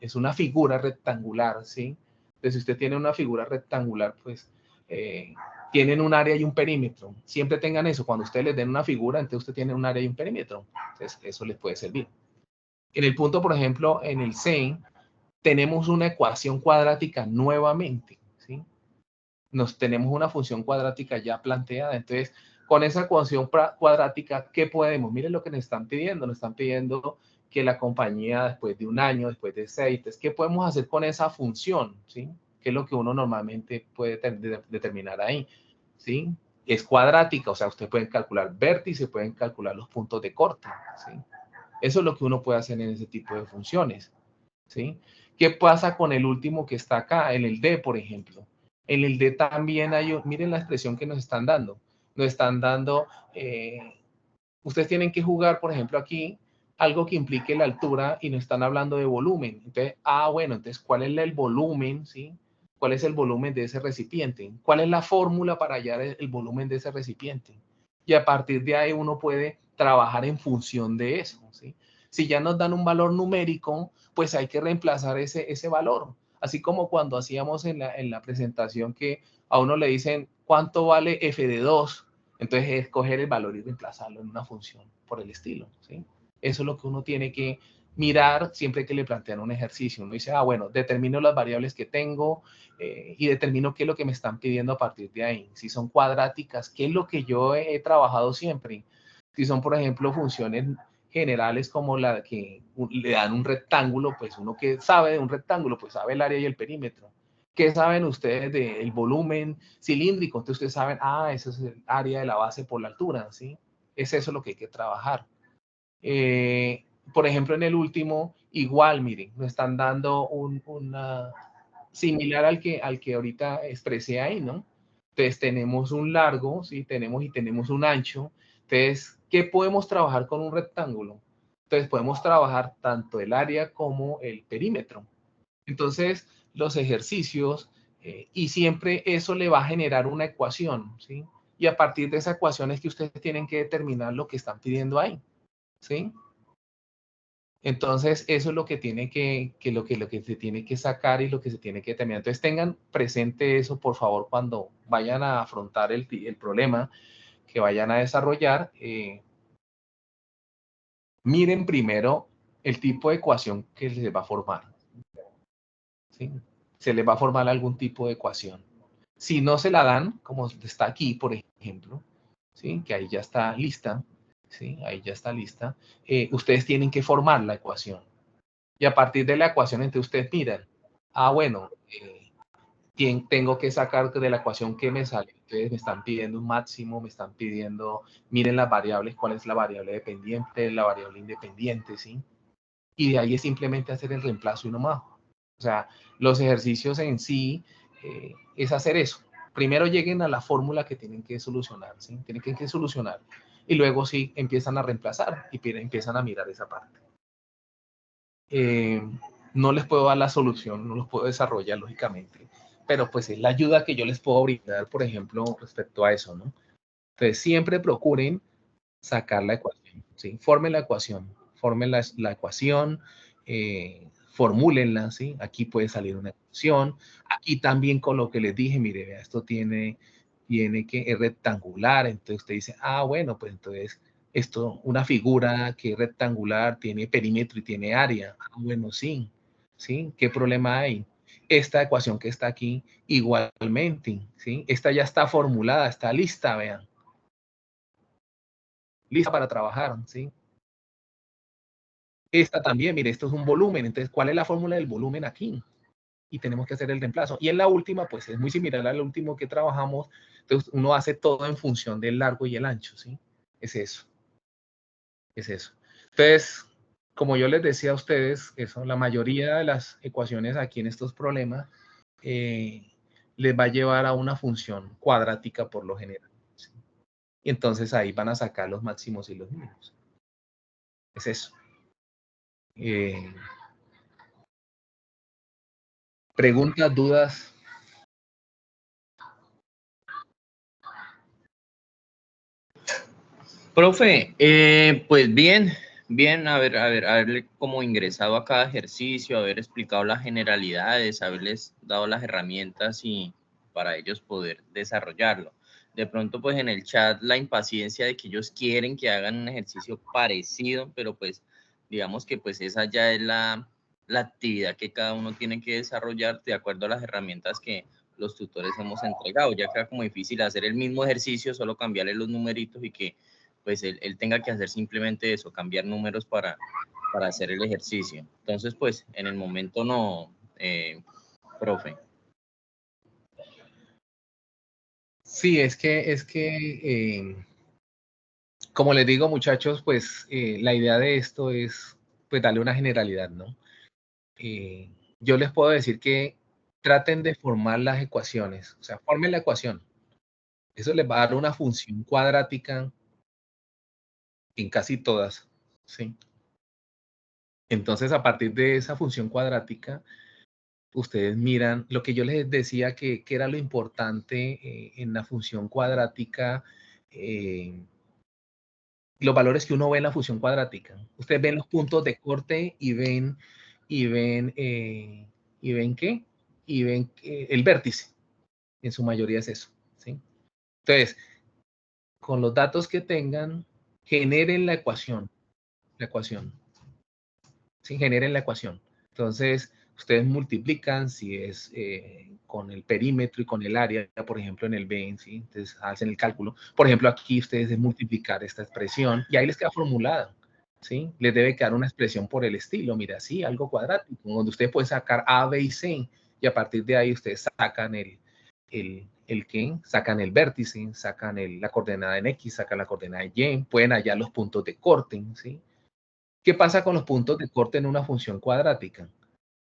es una figura rectangular, ¿sí? Entonces, si usted tiene una figura rectangular, pues tienen un área y un perímetro. Siempre tengan eso. Cuando ustedes les den una figura, entonces usted tiene un área y un perímetro. Entonces, eso les puede servir. En el punto, por ejemplo, en el C, tenemos una ecuación cuadrática nuevamente, ¿sí? Tenemos una función cuadrática ya planteada. Entonces, con esa ecuación cuadrática, ¿qué podemos? Miren lo que nos están pidiendo. Nos están pidiendo que la compañía, después de un año, después de 6, entonces, ¿qué podemos hacer con esa función? ¿Sí? ¿Qué es lo que uno normalmente puede determinar ahí? ¿Sí? Es cuadrática, o sea, ustedes pueden calcular vértices, pueden calcular los puntos de corte, ¿sí? Eso es lo que uno puede hacer en ese tipo de funciones, ¿sí? ¿Qué pasa con el último que está acá? En el D, por ejemplo. En el D también hay, miren la expresión que nos están dando. Nos están dando, ustedes tienen que jugar, por ejemplo, aquí, algo que implique la altura y nos están hablando de volumen. Entonces, bueno, entonces, ¿cuál es el volumen, sí? ¿Cuál es el volumen de ese recipiente? ¿Cuál es la fórmula para hallar el volumen de ese recipiente? Y a partir de ahí uno puede trabajar en función de eso, ¿sí? Si ya nos dan un valor numérico, pues hay que reemplazar ese valor. Así como cuando hacíamos en la presentación que a uno le dicen, ¿cuánto vale f de 2? Entonces, escoger el valor y reemplazarlo en una función por el estilo, ¿sí? Eso es lo que uno tiene que mirar siempre que le plantean un ejercicio. Uno dice, bueno, determino las variables que tengo y determino qué es lo que me están pidiendo a partir de ahí. Si son cuadráticas, ¿qué es lo que yo he trabajado siempre? Si son, por ejemplo, funciones generales como la que le dan un rectángulo, pues uno que sabe de un rectángulo, pues sabe el área y el perímetro. ¿Qué saben ustedes del volumen cilíndrico? Entonces ustedes saben, ese es el área de la base por la altura, ¿sí? Es eso lo que hay que trabajar. Por ejemplo, en el último, igual, miren, nos están dando una similar al que ahorita expresé ahí, ¿no? Entonces tenemos un largo, ¿sí? Tenemos un ancho. Entonces, ¿qué podemos trabajar con un rectángulo? Entonces podemos trabajar tanto el área como el perímetro. Entonces, los ejercicios, y siempre eso le va a generar una ecuación, ¿sí? Y a partir de esa ecuación es que ustedes tienen que determinar lo que están pidiendo ahí, ¿sí? Entonces, eso es lo que tiene lo que se tiene que sacar y lo que se tiene que determinar. Entonces, tengan presente eso, por favor, cuando vayan a afrontar el problema que vayan a desarrollar. Miren primero el tipo de ecuación que les va a formar, ¿sí? Se les va a formar algún tipo de ecuación. Si no se la dan, como está aquí, por ejemplo, ¿sí? Que ahí ya está lista, ¿sí? Ahí ya está lista. Ustedes tienen que formar la ecuación. Y a partir de la ecuación, entonces ustedes miran, bueno, tengo que sacar de la ecuación que me sale. Entonces me están pidiendo un máximo, me están pidiendo, miren las variables, cuál es la variable dependiente, la variable independiente, ¿sí? Y de ahí es simplemente hacer el reemplazo y no más. O sea, los ejercicios en sí es hacer eso. Primero lleguen a la fórmula que tienen que solucionar, ¿sí? Tienen que solucionar. Y luego sí empiezan a reemplazar y empiezan a mirar esa parte. No les puedo dar la solución, no los puedo desarrollar lógicamente, pero pues es la ayuda que yo les puedo brindar, por ejemplo, respecto a eso, ¿no? Entonces, siempre procuren sacar la ecuación, ¿sí? Formen la ecuación, formúlenla, ¿sí? Aquí puede salir una ecuación. Aquí también con lo que les dije, mire, vea, esto tiene que es rectangular, entonces usted dice, bueno, pues entonces esto, una figura que es rectangular, tiene perímetro y tiene área. Bueno, sí, ¿sí? ¿Qué problema hay? Esta ecuación que está aquí, igualmente, ¿sí? Esta ya está formulada, está lista, vean. Lista para trabajar, ¿sí? Esta también, mire, esto es un volumen, entonces, ¿cuál es la fórmula del volumen aquí? Y tenemos que hacer el reemplazo. Y en la última, pues es muy similar al último que trabajamos, entonces uno hace todo en función del largo y el ancho, ¿sí? Es eso. Es eso. Entonces, como yo les decía a ustedes, eso, la mayoría de las ecuaciones aquí en estos problemas les va a llevar a una función cuadrática por lo general, ¿sí? Y entonces ahí van a sacar los máximos y los mínimos. Es eso. Preguntas, dudas. Profe, pues bien, haberle como ingresado a cada ejercicio, haber explicado las generalidades, haberles dado las herramientas y para ellos poder desarrollarlo. De pronto, pues en el chat la impaciencia de que ellos quieren que hagan un ejercicio parecido, pero pues digamos que pues esa ya es la actividad que cada uno tiene que desarrollar de acuerdo a las herramientas que los tutores hemos entregado. Ya queda como difícil hacer el mismo ejercicio, solo cambiarle los numeritos y que pues él tenga que hacer simplemente eso, cambiar números para hacer el ejercicio. Entonces, pues, en el momento no, profe. Sí, es que como les digo, muchachos, pues la idea de esto es pues darle una generalidad, ¿no? Yo les puedo decir que traten de formar las ecuaciones, o sea, formen la ecuación. Eso les va a dar una función cuadrática en casi todas, ¿sí? Entonces, a partir de esa función cuadrática, ustedes miran lo que yo les decía que era lo importante en la función cuadrática, los valores que uno ve en la función cuadrática. Ustedes ven los puntos de corte y ven ¿qué? Y ven el vértice. En su mayoría es eso, ¿sí? Entonces, con los datos que tengan, generen la ecuación, ¿sí? Generen la ecuación. Entonces, ustedes multiplican si es con el perímetro y con el área, por ejemplo, en el BEN, ¿sí? Entonces, hacen el cálculo. Por ejemplo, aquí ustedes es multiplicar esta expresión y ahí les queda formulada, ¿sí? Les debe quedar una expresión por el estilo, mira, sí, algo cuadrático, donde ustedes pueden sacar A, B y C, y a partir de ahí ustedes sacan ¿qué? Sacan el vértice, sacan la coordenada en X, sacan la coordenada en Y, pueden hallar los puntos de corte, ¿sí? ¿Qué pasa con los puntos de corte en una función cuadrática?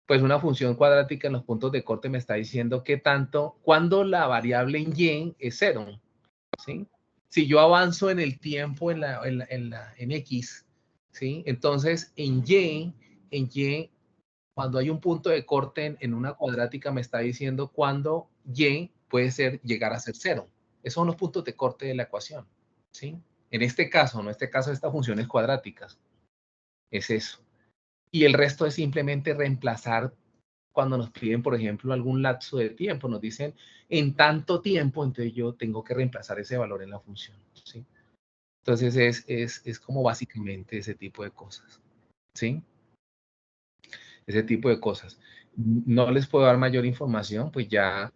Pues una función cuadrática en los puntos de corte me está diciendo qué tanto, cuando la variable en Y es 0, ¿sí? Si yo avanzo en el tiempo en X, ¿sí? Entonces en Y, cuando hay un punto de corte en una cuadrática me está diciendo cuándo Y puede llegar a ser 0. Esos son los puntos de corte de la ecuación, ¿sí? En este caso, ¿no? En este caso, estas funciones cuadráticas. Es eso. Y el resto es simplemente reemplazar cuando nos piden, por ejemplo, algún lapso de tiempo. Nos dicen en tanto tiempo, entonces yo tengo que reemplazar ese valor en la función, ¿sí? Entonces es como básicamente ese tipo de cosas, ¿sí? Ese tipo de cosas. No les puedo dar mayor información, pues ya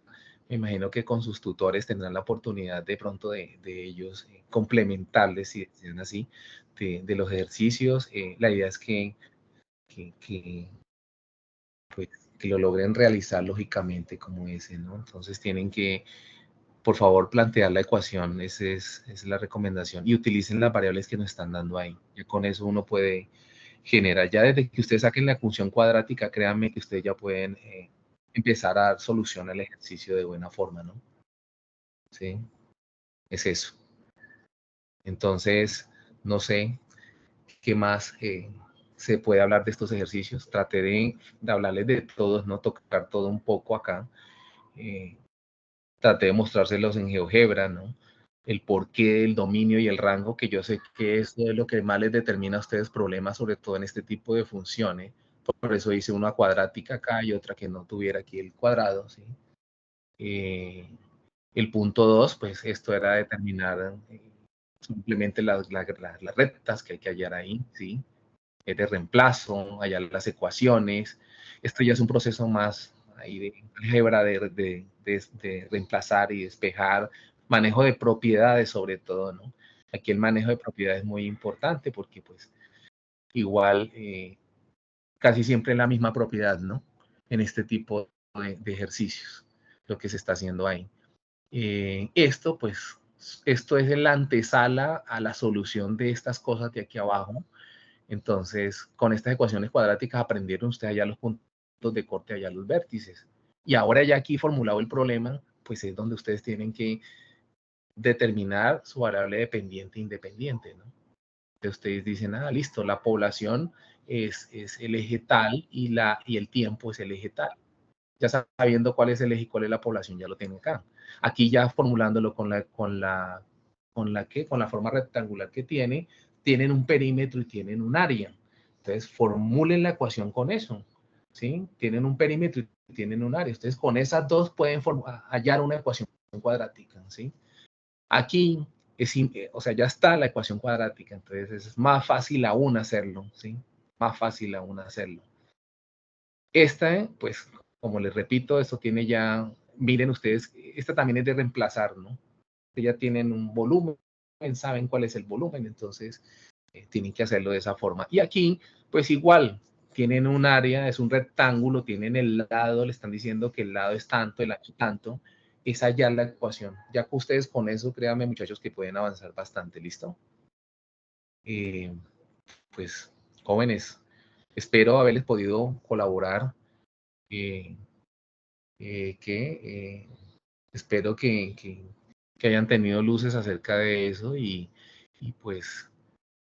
me imagino que con sus tutores tendrán la oportunidad de pronto de ellos complementarles, si decían así, de los ejercicios. La idea es pues, que lo logren realizar lógicamente como ese, ¿no? Entonces tienen que, por favor, plantear la ecuación, esa es la recomendación, y utilicen las variables que nos están dando ahí. Ya con eso uno puede generar, ya desde que ustedes saquen la función cuadrática, créanme que ustedes ya pueden empezar a dar solución al ejercicio de buena forma, ¿no? Sí, es eso. Entonces, no sé qué más se puede hablar de estos ejercicios. Traté de hablarles de todos, no tocar todo un poco acá. Traté de mostrárselos en GeoGebra, ¿no? El porqué, el dominio y el rango, que yo sé que eso es lo que más les determina a ustedes problemas, sobre todo en este tipo de funciones. Por eso hice una cuadrática acá y otra que no tuviera aquí el cuadrado, ¿sí? El punto 2, pues esto era determinar simplemente las rectas que hay que hallar ahí, ¿sí? De reemplazo, hallar las ecuaciones. Esto ya es un proceso más ahí de álgebra, de reemplazar y despejar, manejo de propiedades sobre todo, ¿no? Aquí el manejo de propiedades es muy importante porque pues igual casi siempre es la misma propiedad, ¿no? En este tipo de ejercicios, lo que se está haciendo ahí. Esto es la antesala a la solución de estas cosas de aquí abajo. Entonces, con estas ecuaciones cuadráticas aprendieron ustedes allá los puntos de corte, allá los vértices. Y ahora ya aquí formulado el problema, pues es donde ustedes tienen que determinar su variable dependiente e independiente, ¿no? Entonces ustedes dicen, ah, listo, la población es el eje tal y el tiempo es el eje tal. Ya sabiendo cuál es el eje y cuál es la población, ya lo tienen acá. Aquí ya formulándolo con la forma rectangular que tienen un perímetro y tienen un área. Entonces, formulen la ecuación con eso, ¿sí? Tienen un perímetro y tienen un área. Ustedes con esas dos pueden hallar una ecuación cuadrática, ¿sí? Aquí, o sea, ya está la ecuación cuadrática, entonces es más fácil aún hacerlo, ¿sí? Más fácil aún hacerlo. Esta, pues, como les repito, esto tiene ya, miren ustedes, esta también es de reemplazar, ¿no? Ya tienen un volumen, saben cuál es el volumen, entonces tienen que hacerlo de esa forma. Y aquí, pues igual, tienen un área, es un rectángulo, tienen el lado, le están diciendo que el lado es tanto, el ancho tanto, esa ya es la ecuación. Ya que ustedes con eso, créanme muchachos, que pueden avanzar bastante, ¿listo? Pues, jóvenes, espero haberles podido colaborar. Espero que hayan tenido luces acerca de eso y pues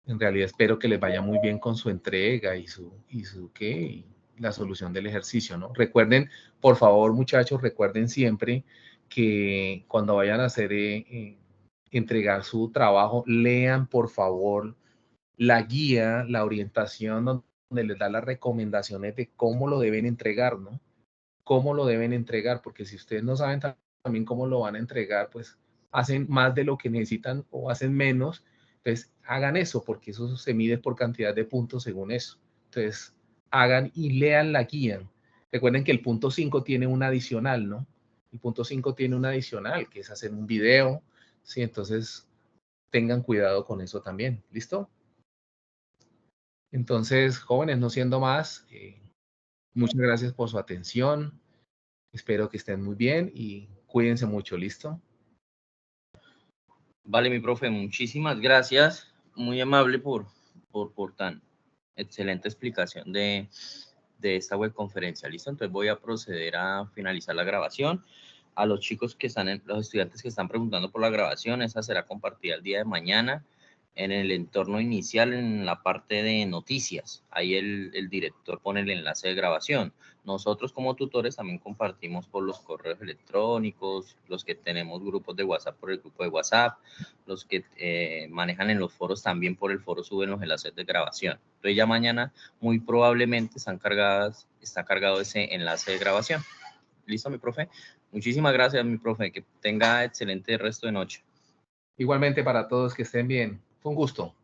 en realidad espero que les vaya muy bien con su entrega y la solución del ejercicio, ¿no? Recuerden, por favor, muchachos, recuerden siempre que cuando vayan a hacer entregar su trabajo, lean, por favor, la guía, la orientación donde les da las recomendaciones de cómo lo deben entregar, ¿no? Cómo lo deben entregar, porque si ustedes no saben también cómo lo van a entregar, pues hacen más de lo que necesitan o hacen menos. Entonces, hagan eso, porque eso se mide por cantidad de puntos según eso. Entonces, hagan y lean la guía. Recuerden que el punto 5 tiene un adicional, ¿no? El punto 5 tiene un adicional, que es hacer un video, ¿sí? Entonces, tengan cuidado con eso también. ¿Listo? Entonces, jóvenes, no siendo más, muchas gracias por su atención. Espero que estén muy bien y cuídense mucho, ¿listo? Vale, mi profe, muchísimas gracias. Muy amable por tan excelente explicación de esta webconferencia. ¿Listo? Entonces voy a proceder a finalizar la grabación. A los chicos que están, los estudiantes que están preguntando por la grabación, esa será compartida el día de mañana en el entorno inicial, en la parte de noticias. Ahí el director pone el enlace de grabación. Nosotros como tutores también compartimos por los correos electrónicos, los que tenemos grupos de WhatsApp por el grupo de WhatsApp, los que manejan en los foros también por el foro suben los enlaces de grabación. Entonces ya mañana muy probablemente está cargado ese enlace de grabación. ¿Listo, mi profe? Muchísimas gracias, mi profe. Que tenga excelente resto de noche. Igualmente para todos, que estén bien. Fue un gusto.